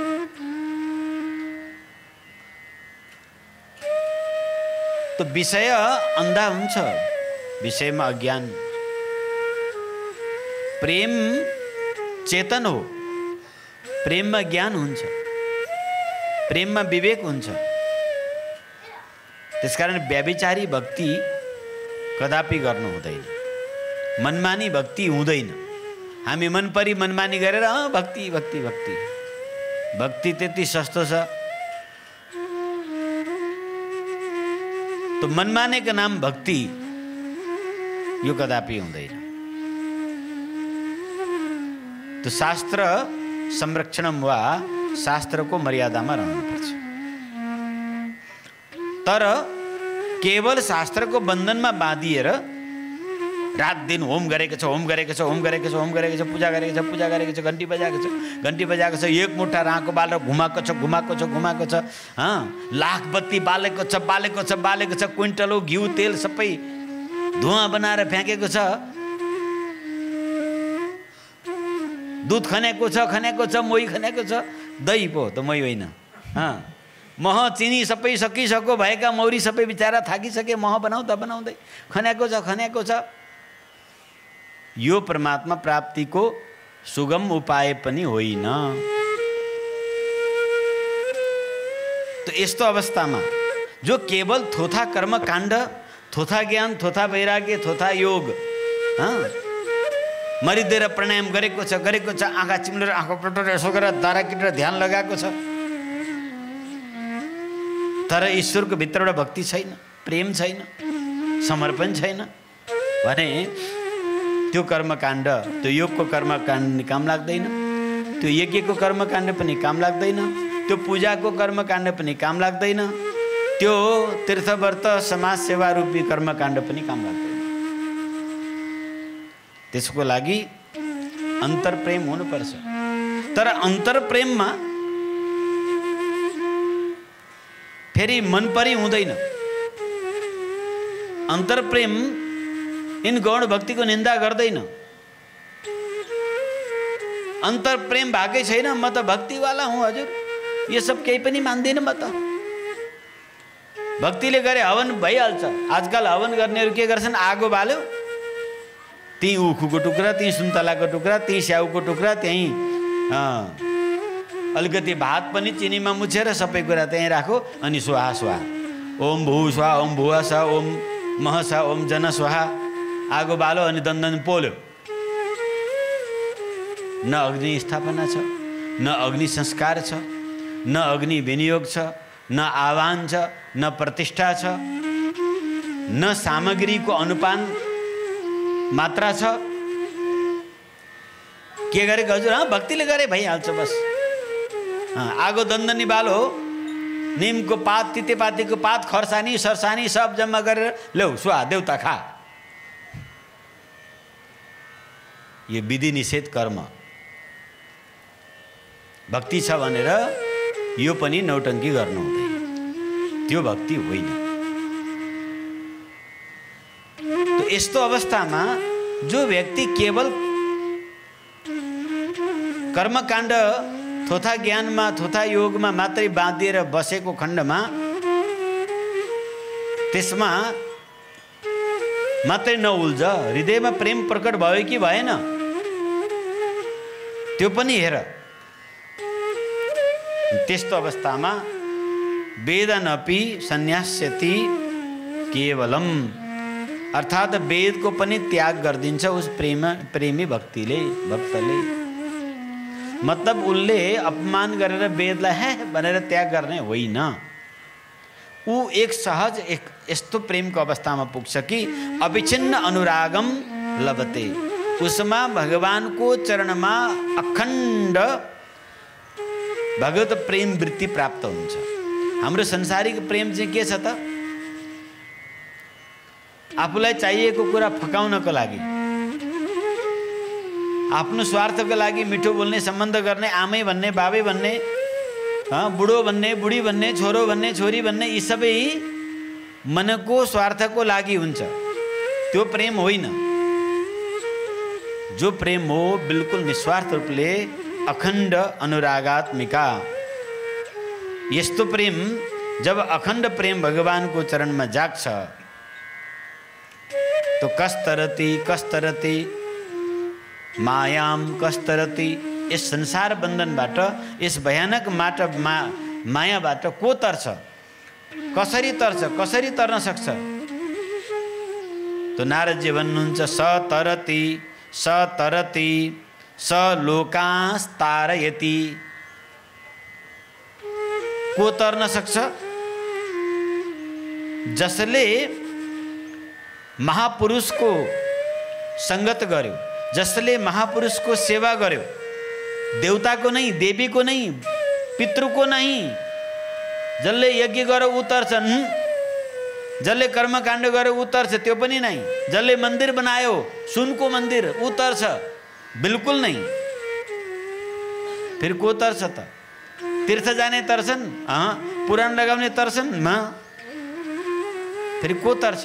तो विषय अन्धा हुन्छ, विषयमा अज्ञान। प्रेम चेतन हो, प्रेममा ज्ञान हुन्छ, प्रेममा विवेक हुन्छ। त्यसकारण व्यभिचारी भक्ति कदापि गर्नु हुँदैन। मनमानी भक्ति हुँदैन। हामी मनपरी मनमानी गरेर भक्ति भक्ति भक्ति भक्ति त्यति सस्तो छ। तो मनमानेको नाम भक्ति यो कदापि हुँदैन। तो शास्त्र संरक्षणम वा शास्त्रको मर्यादामा रहनुपर्छ। तर केवल शास्त्रको बन्धनमा बाँधिएर रात दिन होम गरेको छ, होम गरेको छ, होम गरेको छ, होम गरेको छ, पूजा गरेको छ, पूजा गरेको छ, घन्टी बजाएको छ, घन्टी बजाएको छ, एक मुठा राँको बालेर घुमाएको छ, घुमाएको छ, घुमाएको छ, लाख बत्ती बालेको छ, बालेको छ, बालेको छ, क्विन्टलो घिउ तेल सबै धुवा बनाएर फ्याँकेको छ, दुध खनेको छ, खनेको छ, मोही खनेको छ। दही पो त मोही होइन। मह चिनी सबै सकिसक्यो भएका मौरी सबै बिचारा थाकिसके, मह बनाउँदा बनाउँदै खनेको छ, खनेको छ। यो परमात्मा प्राप्तिको सुगम उपाय पनि होइन। तो यस्तो अवस्थामा जो केवल थोथा कर्म काण्ड, थोथा ज्ञान, थोथा वैराग्य, थोथा योग मरिदिएर प्राणायाम गरेको छ, गरेको छ, आँखा चिम्लेर आँखा पल्टेर यसो गरेर दारा किटेर ध्यान लगाएको छ, तर ईश्वरको भित्रबाट भक्ति छैन, प्रेम छैन, समर्पण छैन भने त्यो कर्मकाण्ड, त्यो योगको कर्मकाण्ड काम लाग्दैन, त्यो यज्ञको कर्मकाण्ड पनि काम लाग्दैन, त्यो पूजाको कर्मकाण्ड पनि काम लाग्दैन, त्यो तीर्थव्रत समाज सेवा रूपी कर्मकाण्ड पनि काम लाग्दैन। त्यसको लागि अन्तरप्रेम हुनुपर्छ। तर अन्तरप्रेममा फेरि मनपरी हुँदैन। अन्तरप्रेम इन गौण भक्तिको निन्दा गर्दैन। अन्तरप्रेम भएकै छैन, म त भक्तिवाला हुँ हजुर, यो सब केही पनि मान्दिनँ म त। भक्तिले गरे हवन भइहाल्छ। आजकल हवन गर्नेहरू के गर्छन्, आगो बाल्यो, त्यहीँ उखुको टुक्रा, त्यहीँ सुन्तलाको टुक्रा, त्यहीँ स्याउको टुक्रा, त्यहीँ अलिकति भात पनि चिनीमा मुछेर सबै कुरा त्यहीँ राखो, अनि स्वाहा स्वाहा, ओम भू स्वाहा, ओम भुवा स्वाहा, ओम मह स्वाहा, ओम जन स्वाहा, आगो बालो अनि दन्दन पोल्यो। न अग्नि स्थापना छ, न अग्नि संस्कार छ, न अग्नि विनियोग छ, न आह्वान छ, न प्रतिष्ठा छ, न सामग्रीको अनुपान मात्रा छ। के गरेको हजुर, भक्तिले गरे भइहाल्छ बस। आगो दन्दनी बालो, निमको पात, तितेपातीको पात, खर्सानी सर्सानी सब जम्मा गरेर ल्याउ, स्वाहा, देउता खा। यो विधि निषेध कर्म। भक्ति छ भनेर यो पनि नौटङ्की गर्नु हुँदैन, त्यो भक्ति होइन। तो यस्तो अवस्थामा जो व्यक्ति केवल कर्मकाण्ड थोथा ज्ञानमा, थोथा योगमा मात्रै बाँधिएर बसेको खण्डमा त्यसमा मात्रै नउल्झ। हृदयमा प्रेम प्रकट भयो कि भएन त्यो पनि हेर। त्यस्तो अवस्थामा वेदनपि सन्यास्यति केवलम, अर्थात् वेदको पनि त्याग गरिदिन्छ उस प्रेमी भक्तले। मतलब उसले अपमान गरेर वेदलाई है भनेर त्याग गर्ने होइन। ऊ एक सहज एक यस्तो प्रेमको अवस्थामा पुग्छ कि अविच्छिन्न अनुरागम लभते, उसमा भगवानको चरणमा अखण्ड भगवत प्रेम वृत्ति प्राप्त हुन्छ। हाम्रो संसारिक प्रेम चाहिँ के छ त, आफूलाई चाहिएको कुरा फकाउनको लागि, आफ्नो स्वार्थको लागि मिठो बोल्ने, सम्बन्ध गर्ने, आमै भन्ने, बाबे भन्ने, बुढो भन्ने, बुढी भन्ने, छोरो भन्ने, छोरी भन्ने, यी सबै मनको स्वार्थको लागि हुन्छ। त्यो प्रेम होइन। जो प्रेम हो बिल्कुल निस्वार्थ रूपले अखण्ड अनुरागात्मिका। यस्तो प्रेम जब अखण्ड प्रेम भगवानको चरणमा जाग्छ तो कस्तरति मायाम कस्तरति, यस संसार बन्धनबाट, यस भयानक मायाबाट को तर्छ, कसरी तर्छ, कसरी तर्न सक्छ? तो नारदजी भन्नुहुन्छ सतरति स लोकास्तारयति। को तर्न सक्छ? जसले महापुरुषको संगत गर्यो, जसले महापुरुषको सेवा गर्यो, देवताको नहीं, देवीको नहीं, पितृको नहीं, जसले यज्ञ गर्यो उतर्छन्, जसले कर्मकाण्ड गर्यो उतर्छ, त्यो पनि नहीं, जसले मन्दिर बनायो, सुनको मन्दिर उतर्छ, बिल्कुल नहीं। फिर को तर्छ त? तीर्थ जाने तर्छन्, पुराण लगाउने तर्छन्, फिर को तर्छ?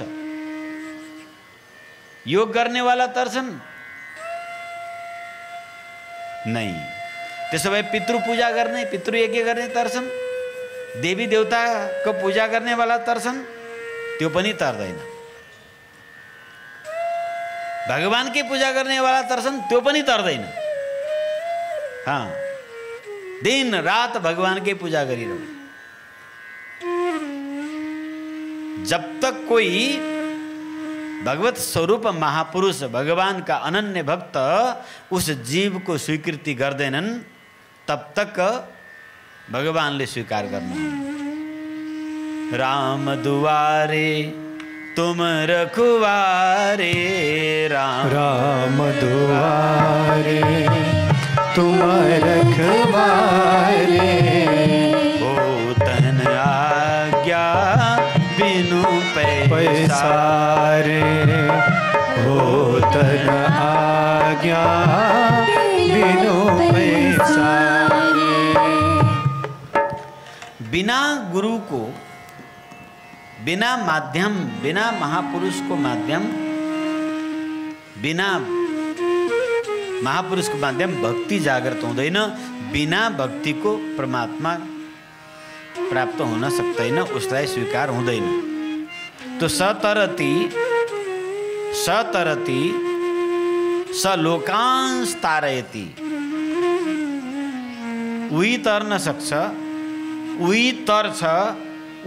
योग गर्ने वाला तर्छन्? नहीं। त्यसो भए पितृ पूजा गर्ने, पितृ यज्ञ गर्ने तर्छन्? देवी देवताको पूजा गर्ने वाला तर्छन्? त्यो पनि तर्दैन। भगवानकै पूजा गर्ने वाला तर्छन्? त्यो पनि तर्दैन। दिन रात भगवानकै पूजा गरिरहनु। जब तक कोई भगवत स्वरूप महापुरुष, भगवान का अनन्य भक्त उस जीव को स्वीकृति गर्दैनन्, तब तक भगवानले स्वीकार गर्नु। राम दुआरे तुम रखवारे, राम दुआरे तुम रखवारे, हो तन आज्ञा बिनु पैसारे, हो तन आज्ञा बिनु पैसारे। बिना गुरु को, बिना माध्यम, बिना महापुरुष को माध्यम, बिना महापुरुष को माध्यम भक्ति जागृत हुँदैन। बिना भक्ति को परमात्मा प्राप्त हुन सक्दैन, उसलाई स्वीकार हुँदैन। तो सतरती सतरती सलोकांश तारयति, उही तर्न सक्छ, उही तर्छ,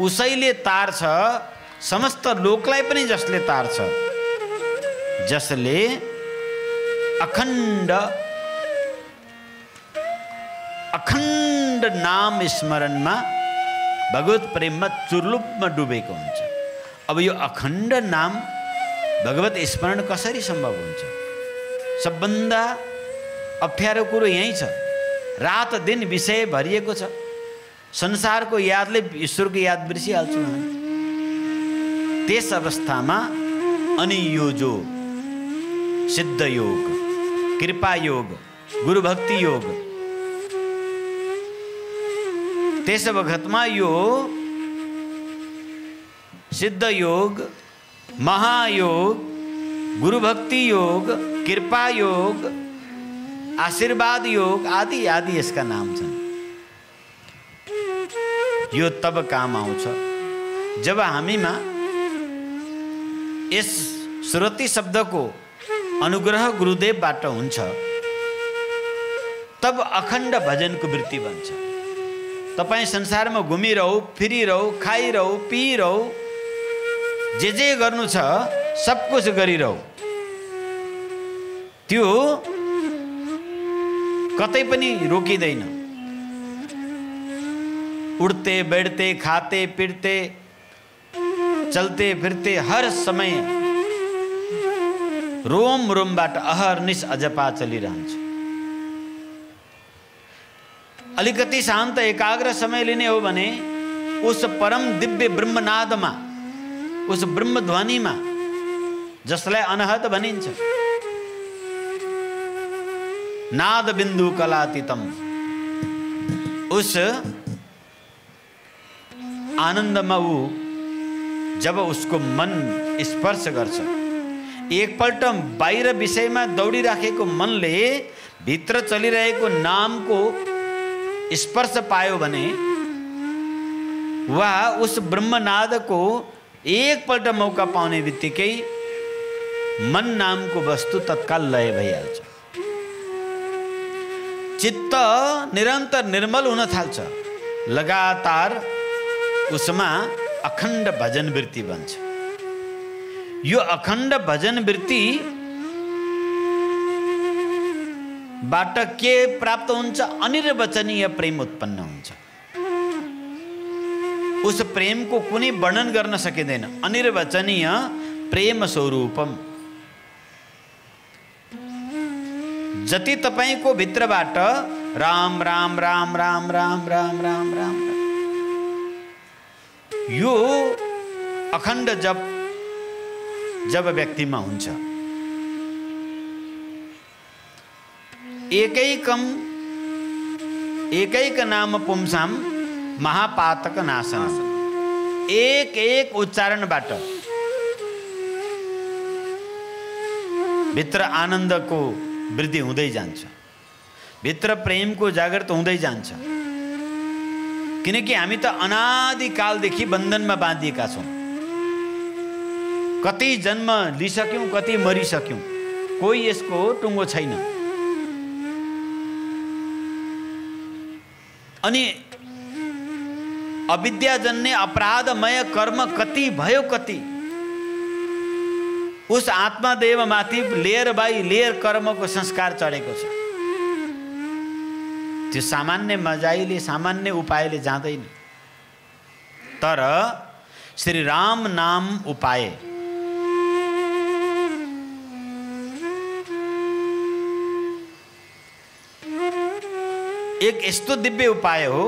उसैले तार्छ समस्त लोकलाई पनि, जसले तार्छ, जसले अखण्ड अखण्ड नाम स्मरणमा भगवत प्रेममा चुर्लुपमा डुबेको हुन्छ। अब यो अखण्ड नाम भगवत स्मरण कसरी सम्भव हुन्छ? सबभन्दा अप्ठ्यारो कुरो यही छ। रात दिन विषय भरिएको छ। संसारको यादले ईश्वरको याद बिर्सिहाल्छौँ हामी। त्यस अवस्थामा अनि यो जो सिद्ध योग, कृपा योग, गुरु भक्ति योग, त्यस वखतमा यो सिद्ध योग, महायोग, गुरु भक्ति योग, कृपा योग, आशीर्वाद योग आदि आदि यसका नाम छन्। यो तब काम आउँछ जब हामीमा यस श्रुति शब्दको अनुग्रह गुरुदेवबाट हुन्छ, तब अखण्ड भजनको वृत्ति बन्छ। तपाईँ संसारमा घुमिरहु, फिरिरहु, खाइरहु, पिइरहु, जे गर्नु छ सब कुछ गरिरहु, त्यो कतै पनि रोकिँदैन। उड़ते बैठते, खाते पिटते, चलते फिरते, हर समय रोम रोमबाट अहर्निश अजपा चलिरहन्छ। अलिकति शान्त एकाग्र समय लिने हो भने उस परम दिव्य ब्रह्मनादमा, उस ब्रह्म ध्वनिमा, जसलाई अनहद भनिन्छ, नाद बिन्दु कलातीतम, उस आनन्दमा ऊ जब उसको मन स्पर्श गर्छ, एकपल्ट बाहिर विषयमा दौडिराखेको मनले भित्र चलिरहेको नामको स्पर्श पायो भने वा उस ब्रह्मनादको एकपल्ट मौका पाउने बित्तिकै मन नामको वस्तु तत्काल लय भइहाल्छ। चित्त निरन्तर निर्मल हुन थाल्छ। लगातार उसमा अखण्ड भजन वृत्ति बन्छ। यो अखण्ड भजन वृत्ति बाट के प्राप्त हुन्छ? अनिर्वचनीय प्रेम उत्पन्न हुन्छ। उस प्रेम को कुनै वर्णन गर्न सकिँदैन। अनिर्वचनीय प्रेम स्वरूपम। जति तपाईको भित्रबाट राम राम राम राम राम राम राम राम यो अखण्ड जप जब व्यक्तिमा हुन्छ, एकैक नाम पुंसाम महापातक नाशन। एक एक उच्चारणबाट भित्र आनन्दको वृद्धि हुँदै जान्छ, भित्र प्रेमको जागृत हुँदै जान्छ। किनकि हामी त अनादिकालदेखि बन्धनमा बाँधिएका छौँ। कति जन्म लिसक्यौँ, कति मरिसक्यौँ, कोही यसको टुङ्गो छैन। अनि अविद्याजन्य अपराधमय कर्म कति भयो, कति उस आत्मादेवमाथि लेयर बाई लेयर कर्मको संस्कार चढेको छ। त्यो सामान्य मजाइले, सामान्य उपायले जाँदैन। तर श्री राम नाम उपाय। एक यस्तो दिव्य उपाय हो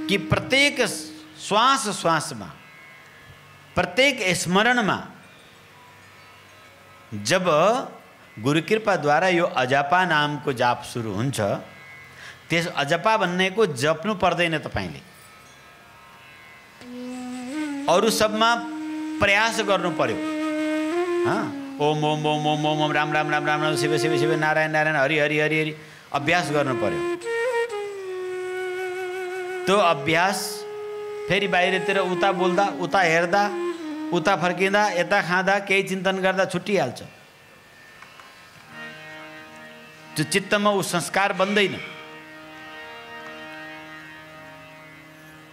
कि प्रत्येक श्वास श्वासमा, प्रत्येक स्मरणमा जब गुरु कृपाद्वारा यो अजपा नामको जाप सुरु हुन्छ, त्यस अजपा भन्नेको जप्नु पर्दैन। तपाईले अरु सबमा प्रयास गर्नु पर्यो। ओम ओम ओम ओम ओम राम राम राम राम राम शिव शिव शिव नारायण नारायण हरि हरि हरि हरि अभ्यास गर्नु पर्यो। त्यो अभ्यास फेरि बाहिरतिर उता बोल्दा, उता हेर्दा, उता फर्किँदा, यता खाँदा, केही चिन्तन गर्दा छुट्टिहाल्छ। त्यो चित्तमा ऊ संस्कार बन्दैन,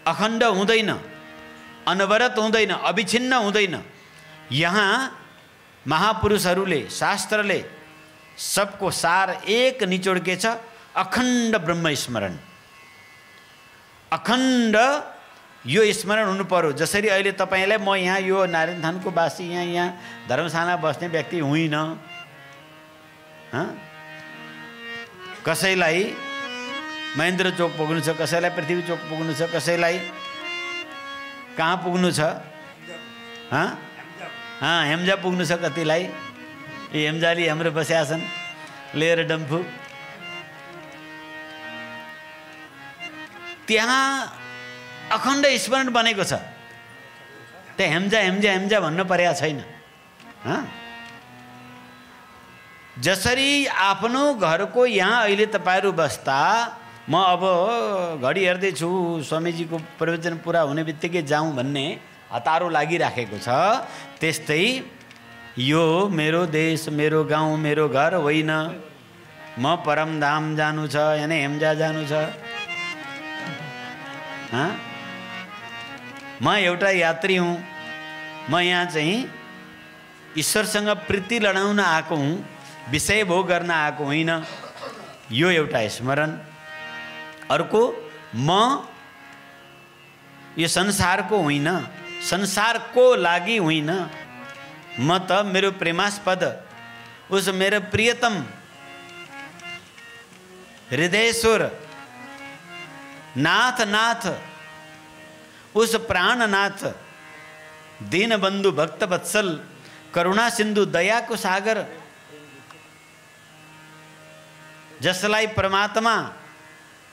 अखण्ड हुँदैन, अनवरत हुँदैन, अविछिन्न हुँदैन। यहाँ महापुरुषहरूले, शास्त्रले सबको सार एक निचोड के छ, अखण्ड ब्रह्म स्मरण। अखण्ड यो स्मरण हुनु पर्यो। जसरी अहिले तपाईलाई म यहाँ यो नारायण थानको वासी, यहाँ धर्मशाला बस्ने व्यक्ति होइन। कसैलाई महेन्द्र चोक पुग्नु छ, कसैलाई पृथ्वी चोक पुग्नु छ, कसैलाई कहाँ पुग्नु छ, हेम्जा पुग्नु छ कतिलाई। यी हेम्जाली हाम्रो बस्या छन् लिएर डम्फु। त्यहाँ अखण्ड स्मरण बनेको छ। त्यहाँ हेम्जा हेम्जा हेम्जा भन्नु परेको छैन। जसरी आफ्नो घरको यहाँ अहिले तपाईहरु बस्दा म अब घडी हेर्दैछु स्वामीजीको प्रवचन पुरा हुने बित्तिकै जाउँ भन्ने हतारो लागिराखेको छ, त्यस्तै यो मेरो देश, मेरो गाउँ, मेरो घर होइन। म परमधाम जानु छ, यानी हेम्जा जानु छ। म एउटा यात्री हुँ। म यहाँ चाहिँ ईश्वरसँग प्रीति लडाउन आएको हुँ, विषय भोग गर्न आएको होइन। यो एउटा स्मरण। अर्को, म यो संसारको होइन, संसारको लागि होइन। म त मेरो प्रेमास्पद उस मेरो प्रियतम हृदयेश्वर नाथ नाथ उस प्राणनाथ दीनबन्धु भक्त वत्सल करुणा सिन्धु दयाको सागर जसलाई परमात्मा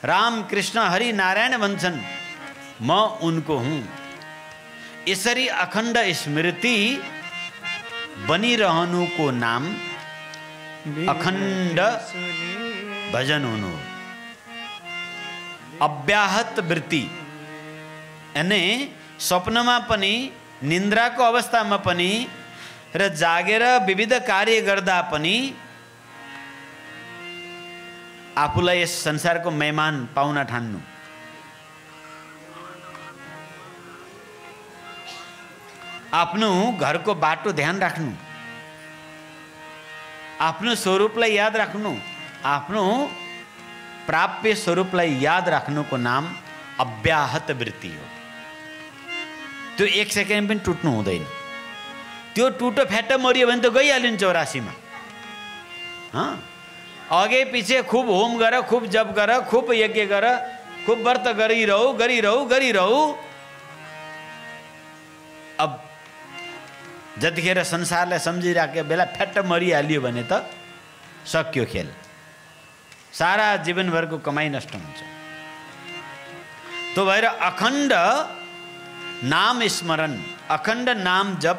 राम कृष्ण हरि नारायण भन्छन्, म उनको हुँ। यसरी अखण्ड स्मृति बनिरहनुको नाम अखण्ड भजन हुनु। अव्याहत वृत्ति यानी स्वप्नमा पनि, निन्द्राको अवस्थामा पनि र जागेर विविध कार्य गर्दा पनि आफूलाई यस संसारको मेहमान पाउन ठान्नु। आफ्नो घरको बाटो ध्यान राख्नु, आफ्नो स्वरूपलाई याद राख्नु, आफ्नो प्राप्य स्वरूपलाई याद राख्नुको नाम अव्याहत वृत्ति हो। त्यो एक सेकेन्ड पनि टुट्नु हुँदैन। त्यो टुटो फ्याट मरियो भने त गइहाल्यो नि 84 अगे पछि खूब होम गर, खूब जप गर, खूब यज्ञ गर, खूब व्रत गरिरहु गरिरहु गरिरहु। अब जतिखेर संसारलाई सम्झिराखेको बेला फ्याट मरिहाल्यो भने त सक्यो खेल। सारा जीवनभरको कमाई नष्ट हुन्छ। त्यो भएर अखण्ड नाम स्मरण, अखण्ड नाम जप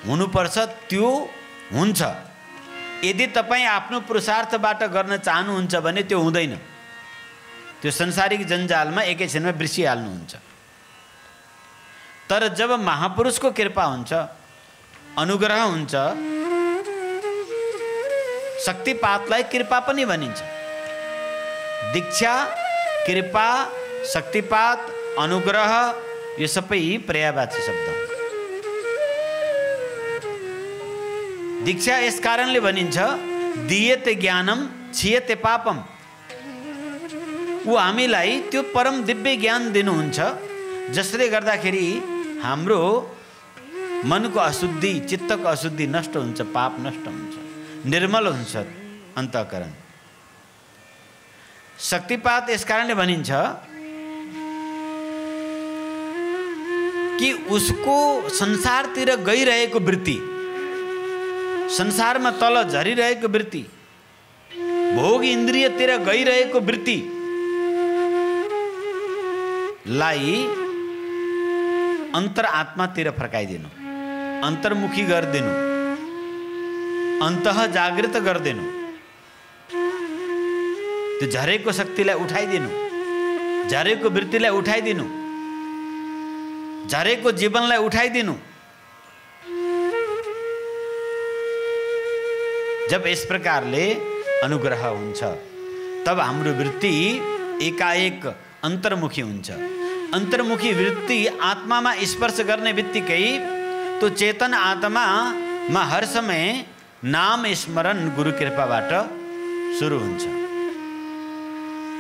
हुनुपर्छ। त्यो हुन्छ। यदि तपाईँ आफ्नो पुरुषार्थबाट गर्न चाहनुहुन्छ भने त्यो हुँदैन। त्यो संसारिक जन्जालमा एकैछिनमा बिर्सिहाल्नुहुन्छ। तर जब महापुरुषको कृपा हुन्छ, अनुग्रह हुन्छ, शक्तिपातलाई कृपा पनि भनिन्छ। दीक्षा, कृपा, शक्तिपात, अनुग्रह यो सबै पर्यायवाची शब्द हो। दीक्षा यस कारणले भनिन्छ, दियते ज्ञानम छियते पापम। ऊ हामीलाई त्यो परम दिव्य ज्ञान दिनुहुन्छ जसले गर्दाखेरि हाम्रो मनको अशुद्धि, चित्तको अशुद्धि नष्ट हुन्छ, पाप नष्ट हुन्छ, निर्मल हुन्छ अन्तःकरण। शक्तिपात यस कारणले भनिन्छ कि उसको संसारतिर गइरहेको वृत्ति, संसारमा तल झरिरहेको वृत्ति, भोग इन्द्रियतिर गइरहेको वृत्ति लाई अंतर आत्मातिर फर्काइदिनु, अन्तर्मुखी गरिदिनु, अन्तः जागृत गरिदिनु, त्यो झरेको शक्तिलाई उठाइदिनु, झरेको वृत्तिलाई उठाइदिनु, झरेको जीवनलाई उठाइदिनु। जब इस प्रकारले अनुग्रह हुन्छ तब हाम्रो वृत्ति एकाएक अन्तर्मुखी हुन्छ। अन्तर्मुखी वृत्ति आत्मामा स्पर्श गर्ने बित्तिकै तो चेतन आत्मामा हर समय नाम स्मरण गुरु कृपाबाट सुरु हुन्छ।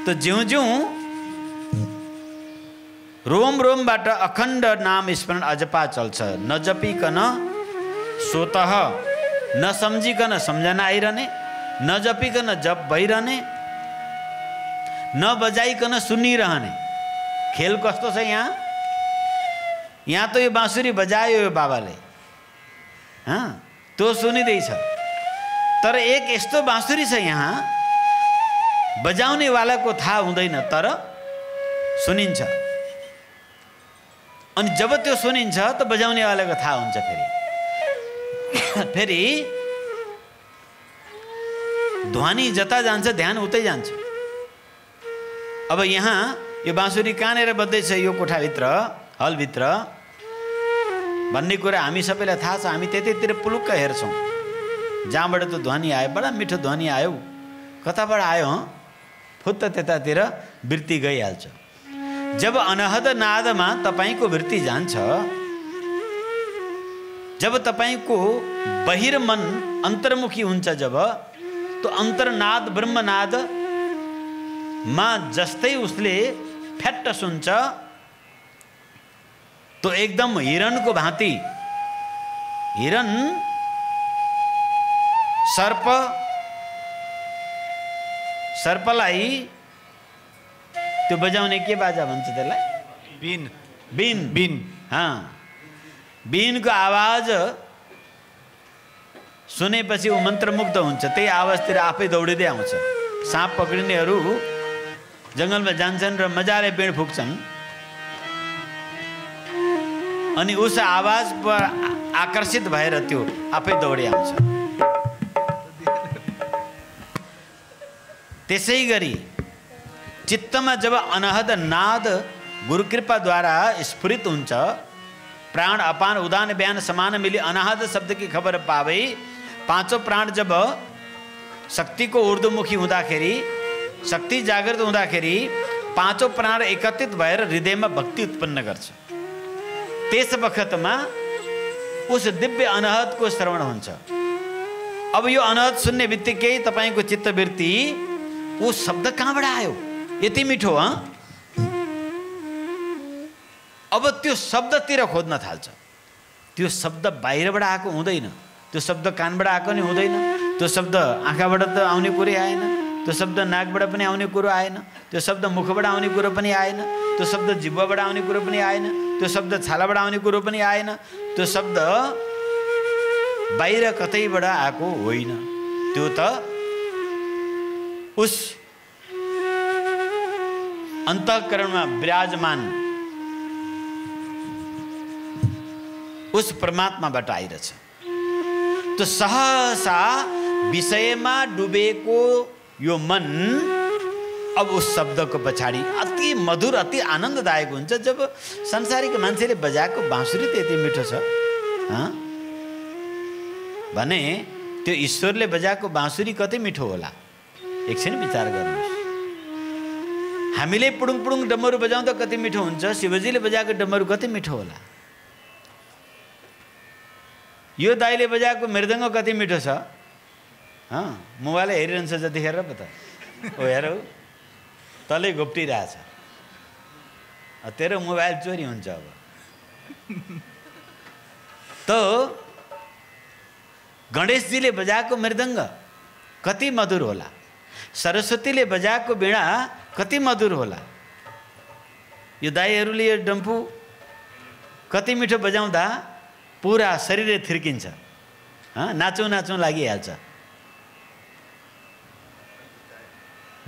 तो ज्यू ज्यू रोम रोमबाट अखण्ड नाम स्मरण अजपा चल्छ, नजपिकन स्वतः, नसम्झिकन सम्झना आइरहने, नजपिकन जप भइरहने, नबजाइकन सुनिरहने। खेल कस्तो छ यहाँ? यहाँ तो यो बाँसुरी बजायो यो बाबाले, हाँ तो सुनिँदैछ, तर एक यस्तो बाँसुरी छ यहाँ बजाउने वालाको थाहा हुँदैन तर सुनिन्छ। अनि जब त्यो सुनिन्छ त बजाउने वालाको थाहा हुन्छ। फेरि ध्वनि जता जान्छ ध्यान उतै जान्छ। अब यहाँ यो बाँसुरी कहाँनिर बज्दैछ यो कोठाभित्र, हलभित्र भन्ने कुरा हामी सबैलाई थाहा छ। हामी त्यतैतिर पुलुक्क हेर्छौँ, जहाँबाट त्यो ध्वनि आयो, बडा मिठो ध्वनि आयो, कताबाट आयो, फुत्त त्यतातिर वृत्ति गइहाल्छ। जब अनहद नादमा तपाईको वृत्ति जान्छ, जब तपाईको बहिर्मन अन्तर्मुखी हुन्छ, जब तो अन्तर्नाद ब्रह्मनाद मा जस्तै उसले फ्याट्ट सुन्छ, तो एकदम हिरणको भाँति, हिरण सर्पलाई त्यो बजाउने के बाजा भन्छ त्यसलाई? बीन। बीन। बीन, हाँ, बीनको आवाज सुनेपछि ऊ मन्त्रमुग्ध हुन्छ, त्यही आवाजतिर आफै दौडिँदै आउँछ। साँप पक्रिनेहरू जङ्गलमा जान्छन् र मजाले बीण फुक्छन्, अनि उस आवाज पर आकर्षित भएर त्यो आफै दौडी आउँछ। त्यसै गरी चित्तमा जब अनहद नाद गुरुकृपाद्वारा स्फुरित हुन्छ, प्राण अपान उदान बयान समान मिली अनाहद शब्द की खबर पावे, पांचों प्राण जब शक्ति को ऊर्ध्वमुखी हुँदाखेरि, शक्ति जागृत हुँदाखेरि पांचों प्राण एकत्रित भएर हृदयमा भक्ति उत्पन्न गर्छ। त्यस बखतमा उस दिव्य अनहदको श्रवण हुन्छ। अब यो अनहद सुन्ने बित्तिकै तपाईको चित्तवृत्ति ऊ शब्द कहाँबाट आयो, यति मिठो, हाँ? अब त्यो शब्दतिर खोज्न थाल्छ। त्यो शब्द बाहिरबाट आएको हुँदैन, त्यो शब्द कानबाट आएको नि हुँदैन, त्यो शब्द आँखाबाट त आउने कुरै आएन, त्यो शब्द नाकबाट पनि आउने कुरो आएन, त्यो शब्द मुखबाट आउने कुरो पनि आएन, त्यो शब्द जिह्वाबाट आउने कुरो पनि आएन, त्यो शब्द छालाबाट आउने कुरो पनि आएन, त्यो शब्द बाहिर कतैबाट आएको होइन। त्यो त उस अन्तःकरणमा विराजमान उस परमात्माबाट आइरहेछ। तो सहसा विषयमा डुबेको यो मन अब उस शब्दको पछाडि अति मधुर, अति आनन्ददायक हुन्छ। जब संसारिक मान्छेले बजाएको बाँसुरी त यति मिठो छ, हाँ? भने त्यो ईश्वरले बजाएको बाँसुरी कति मिठो होला, एकछिन विचार गर्नुहोस्। हामीले पुडुङ पुडुङ डमरू बजाउँदा कति मिठो हुन्छ, शिवजीले बजाएको डमरू कति मिठो होला। यो दाइले बजाएको मृदङ्ग कति मिठो छ, हाँ? मोबाइल हेरिरहन्छ जतिखेर पो त, ओ हेर तलै घोप्टिरहेछ। तेरो मोबाइल चोरी हुन्छ अब। तो गणेशजीले बजाएको मृदङ्ग कति मधुर होला, सरस्वतीले बजाएको वीणा कति मधुर होला। यो दाईहरूले यो डम्फु कति मिठो बजाउँदा पुरा शरीरै थिर्किन्छ, नाचौँ नाचौँ लागिहाल्छ।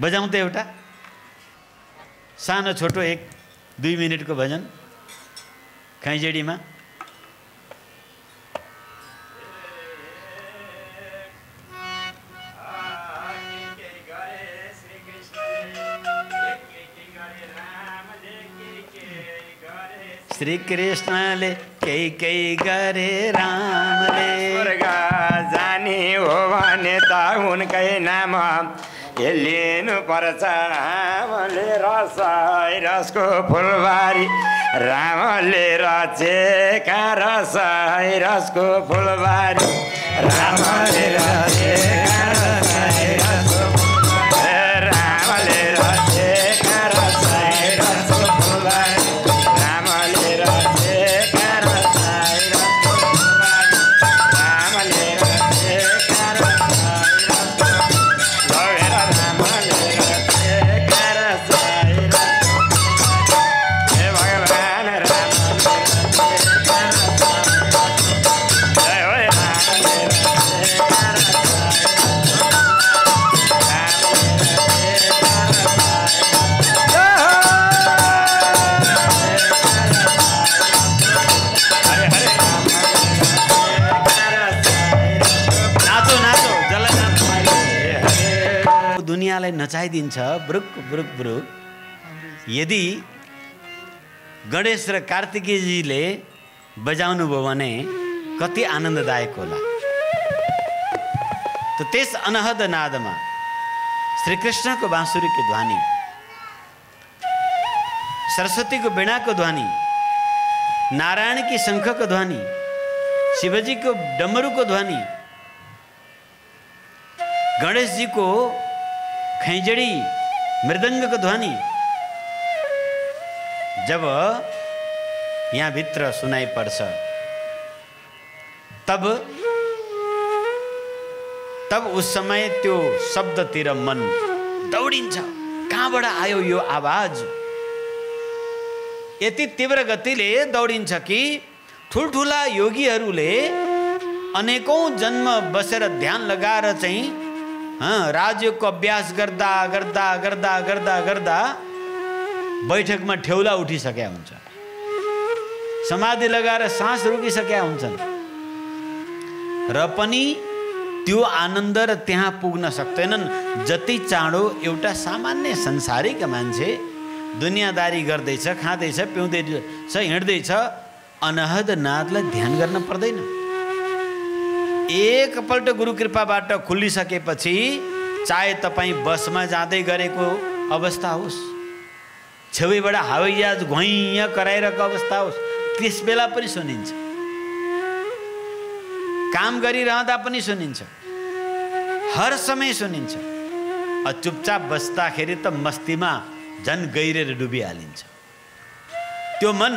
बजाउँ त एउटा सानो छोटो 1-2 मिनटको भजन खैँजडीमा। श्री कृष्णले केही केही गरे रामले, स्वर्ग जाने हो भने त उनकै नाम लिनु पर्छ। रामले रसको फुलबारी, रामले रचेका रसको फुलबारी, रामले रचेका रसको फुलबारी, रामले रचेका रसको फुलबारी, रामले रचेका रसको फुलबारी, रामले रचेका रसको लगेर रामले रचेका रसको हे भगवान रामले रचेका जय हो रामले रचेका नाचो नाचो जसलाई नाच्नु दुनियाँलाई नचाइदिन्छ ब्रुक ब्रुक ब्रुक। यदि गणेश र कार्तिकेयजीले बजाउनु भयो भने कति आनन्ददायक होला। त त्यस अनहद नादमा श्रीकृष्णको बाँसुरीको ध्वनि, सरस्वतीको वीणाको ध्वनि, नारायणकी शङ्खको ध्वनि, शिवजीको डमरूको ध्वनि, गणेशजीको खैँजडी मृदङ्गको ध्वनि जब यहाँ भित्र सुनाइ पर्छ तब उस समय त्यो शब्दतिर मन दौडिन्छ। कहाँबाट आयो यो आवाज? यति तीव्र गतिले दौडिन्छ कि ठुल्ठुला योगीहरूले अनेकौं जन्म बसेर ध्यान लगाएर चाहिँ राजयोगको अभ्यास गर्दा गर्दा गर्दा गर्दा गर्दा बैठकमा ठेउला उठिसकेका हुन्छ, समाधि लगाएर सास रोकिसकेका हुन्छन् र पनि त्यो आनन्द र त्यहाँ पुग्न सक्दैनन्। जति चाँडो एउटा सामान्य संसारिक मान्छे दुनियाँदारी गर्दैछ, खाँदैछ, पिउँदैछ, हिँड्दैछ, अनहद नादलाई ध्यान गर्न पर्दैन। एकपल्ट गुरु कृपाबाट खुलिसकेपछि चाहे तपाईँ बसमा जाँदै गरेको अवस्था होस्, छेउबाट हवाईजहाज घुइँ कराइरहेको अवस्था होस्, त्यस बेला पनि सुनिन्छ, काम गरिरहँदा पनि सुनिन्छ, हर समय सुनिन्छ। चुपचाप बस्दाखेरि त मस्तीमा झन् गहिरेर डुबिहालिन्छ त्यो मन।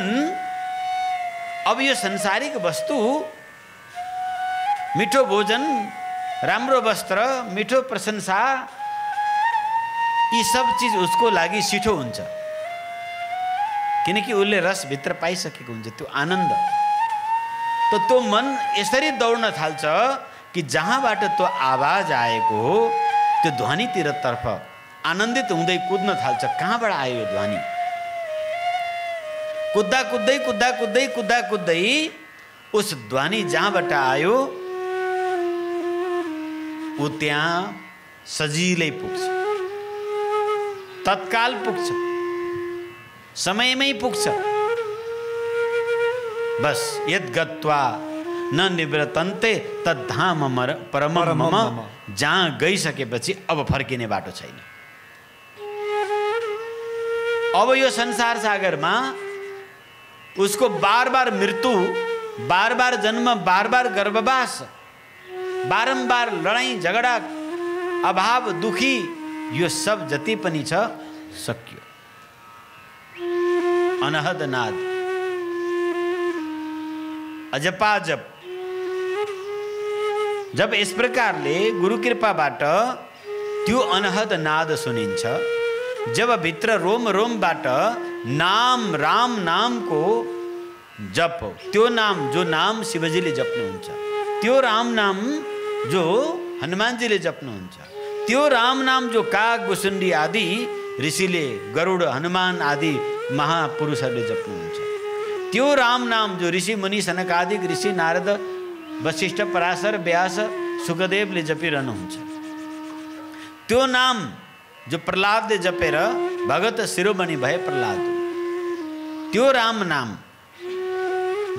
अब यो संसारिक वस्तु, मिठो भोजन, राम्रो वस्त्र, मिठो प्रशंसा, यी सब चिज उसको लागि सिठो हुन्छ, किनकि उसले रस भित्र पाइसकेको हुन्छ त्यो आनन्द। तो त्यो मन यसरी दौड्न थाल्छ कि जहाँबाट त्यो आवाज आएको हो त्यो ध्वनितिर तर्फ आनन्दित हुँदै कुद्न थाल्छ। कहाँबाट आयो यो ध्वनि? कुद्दा कुद्दै कुद्दा कुद्दै कुद्दा कुद्दै उस ध्वनि जहाँबाट आयो ऊ त्यहाँ सजिलै पुग्छ, तत्काल पुग्छ, समयमै पुग्छ। बस यद गत्वा न निवृतन्ते तद्धाम परम मम, जहाँ गइसकेपछि अब फर्किने बाटो छैन। अब यो संसार सागरमा उसको बार बार मृत्यु, बार बार जन्म, बार बार गर्भवास, बारम्बार लडाईँ झगडा, अभाव, दुखी, यो सब जति पनि छ सकियो। अनहद नाद अजपाजप जब यस प्रकारले गुरु कृपाबाट त्यो अनहद नाद सुनिन्छ, जब भित्र रोम रोमबाट नाम राम नामको जप, त्यो नाम जो नाम शिवजीले जप्नुहुन्छ, त्यो राम नाम जो हनुमानजीले जप्नुहुन्छ, त्यो राम नाम जो काग बुसुण्डी आदि ऋषिले, गरुड हनुमान आदि महापुरुषहरूले जप्नुहुन्छ, त्यो राम नाम जो ऋषि मुनि सनकादिक ऋषि नारद वशिष्ठ पराशर व्यास सुखदेवले जपिरहनुहुन्छ, त्यो नाम जो प्रहलादले जपेर भगत शिरोमणि भए प्रहलाद, त्यो राम नाम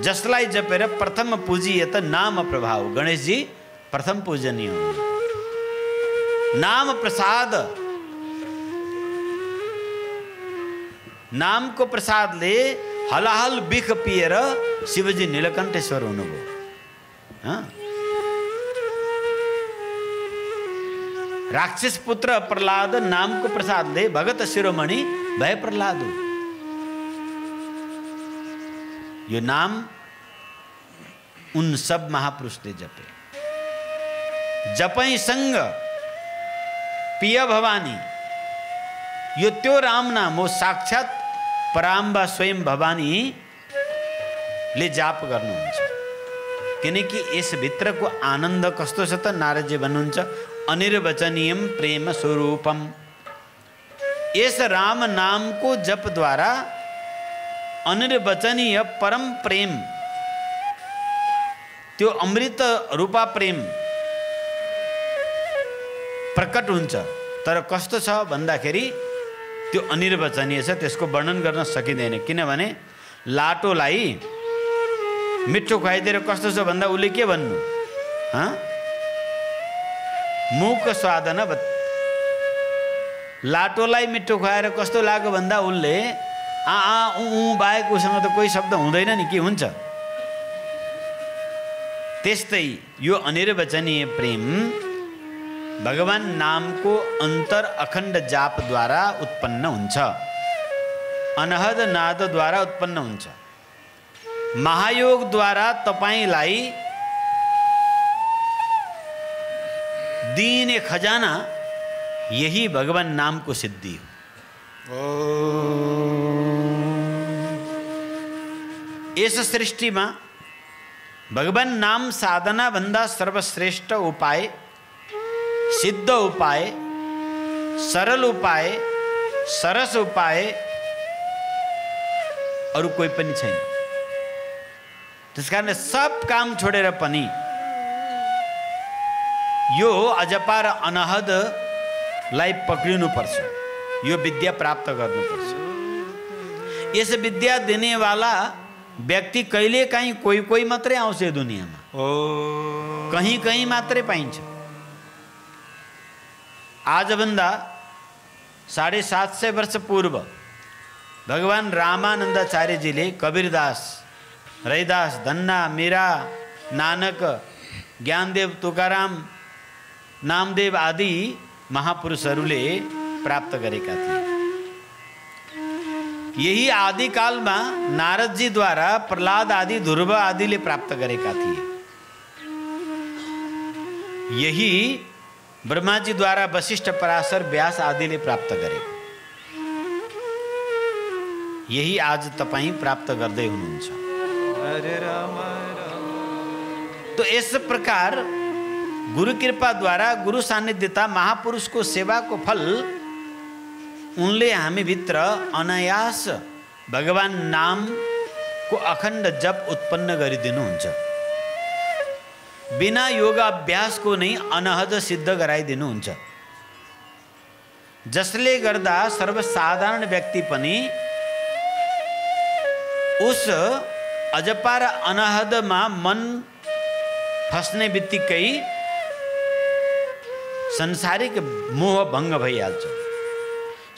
जसलाई जपेर प्रथम पूजिए त नाम प्रभाव, गणेशजी प्रथम पूजनीय हो। नाम प्रसाद, नामको प्रसादले हलाहल बिख पिएर शिवजी नीलकण्ठेश्वर हुनुभयो। राक्षस पुत्र प्रहलाद नामको प्रसादले भगत शिरोमणि भए प्रहलाद। यो नाम उन सब महापुरुषले जपे। जपै संग पिय भवानी, यो त्यो राम नाम हो, साक्षात पराम्बा स्वयं भवानीले जाप गर्नुहुन्छ। किनकि यसभित्रको आनन्द कस्तो छ त, नारदजी भन्नुहुन्छ अनिर्वचनीयम प्रेम स्वरूपम। यस राम नामको जपद्वारा अनिर्वचनीय परम प्रेम, त्यो अमृत रूपा प्रेम प्रकट हुन्छ। तर कस्तो छ भन्दाखेरि त्यो अनिर्वचनीय छ, त्यसको वर्णन गर्न सकिँदैन। किनभने लाटोलाई मिठो खुवाइदिएर कस्तो छ भन्दा उसले के भन्नु, मुख स्वाद न बत। लाटोलाई मिठो खुवाएर कस्तो लाग्यो भन्दा उसले बाहेक उसँग त कोही शब्द हुँदैन नि, के हुन्छ। त्यस्तै यो अनिर्वचनीय प्रेम भगवान नामको अन्तर अखण्ड जापद्वारा उत्पन्न हुन्छ, अनहद नादद्वारा उत्पन्न हुन्छ। महायोगद्वारा तपाईलाई दिने खजाना यही भगवान नामको सिद्धि हो। यस सृष्टिमा भगवान नाम साधना भन्दा सर्वश्रेष्ठ उपाय, सिद्ध उपाय, सरल उपाय, सरस उपाय अरू कोही पनि छैन। त्यसकारण सब काम छोडेर पनि यो अजपा र अनहदलाई पक्रिनुपर्छ, यो विद्या प्राप्त गर्नुपर्छ। यस विद्या दिनेवाला व्यक्ति कहिले काहीँ कोही कोही मात्रै आउँछ यो दुनियाँमा, कहीँ कहीँ मात्रै पाइन्छ। आजभन्दा 750 वर्ष पूर्व भगवान रामानन्दाचार्यजीले कबीरदास, रैदास, धन्ना, मीरा, नानक, ज्ञानदेव, तुकाराम, नामदेव आदि महापुरुषहरूले प्राप्त गरेका थिए। यही आदिकालमा नारदजीद्वारा प्रहलाद आदि, ध्रुव आदिले प्राप्त गरेका थिए। यही ब्रह्माजीद्वारा वशिष्ठ पराशर व्यास आदिले प्राप्त गरे। यही आज तपाईँ प्राप्त गर्दै हुनुहुन्छ। तो इस प्रकार गुरु कृपा द्वारा, गुरु सान्निध्यता, महापुरुषको सेवाको फल उनले हामी भित्र अनायास भगवान नामको अखण्ड जप उत्पन्न गरिदिनुहुन्छ। बिना योगाभ्यासको नै अनहद सिद्ध गराइदिनुहुन्छ, जसले गर्दा सर्वसाधारण व्यक्ति पनि उस अजपा र अनहदमा मन फस्ने बित्तिकै संसारिक मोह भङ्ग भइहाल्छ,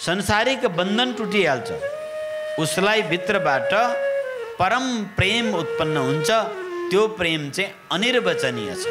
संसारिक बन्धन टुटिहाल्छ। उसलाई भित्रबाट परम प्रेम उत्पन्न हुन्छ। त्यो प्रेम चाहिँ अनिर्वचनीय छ।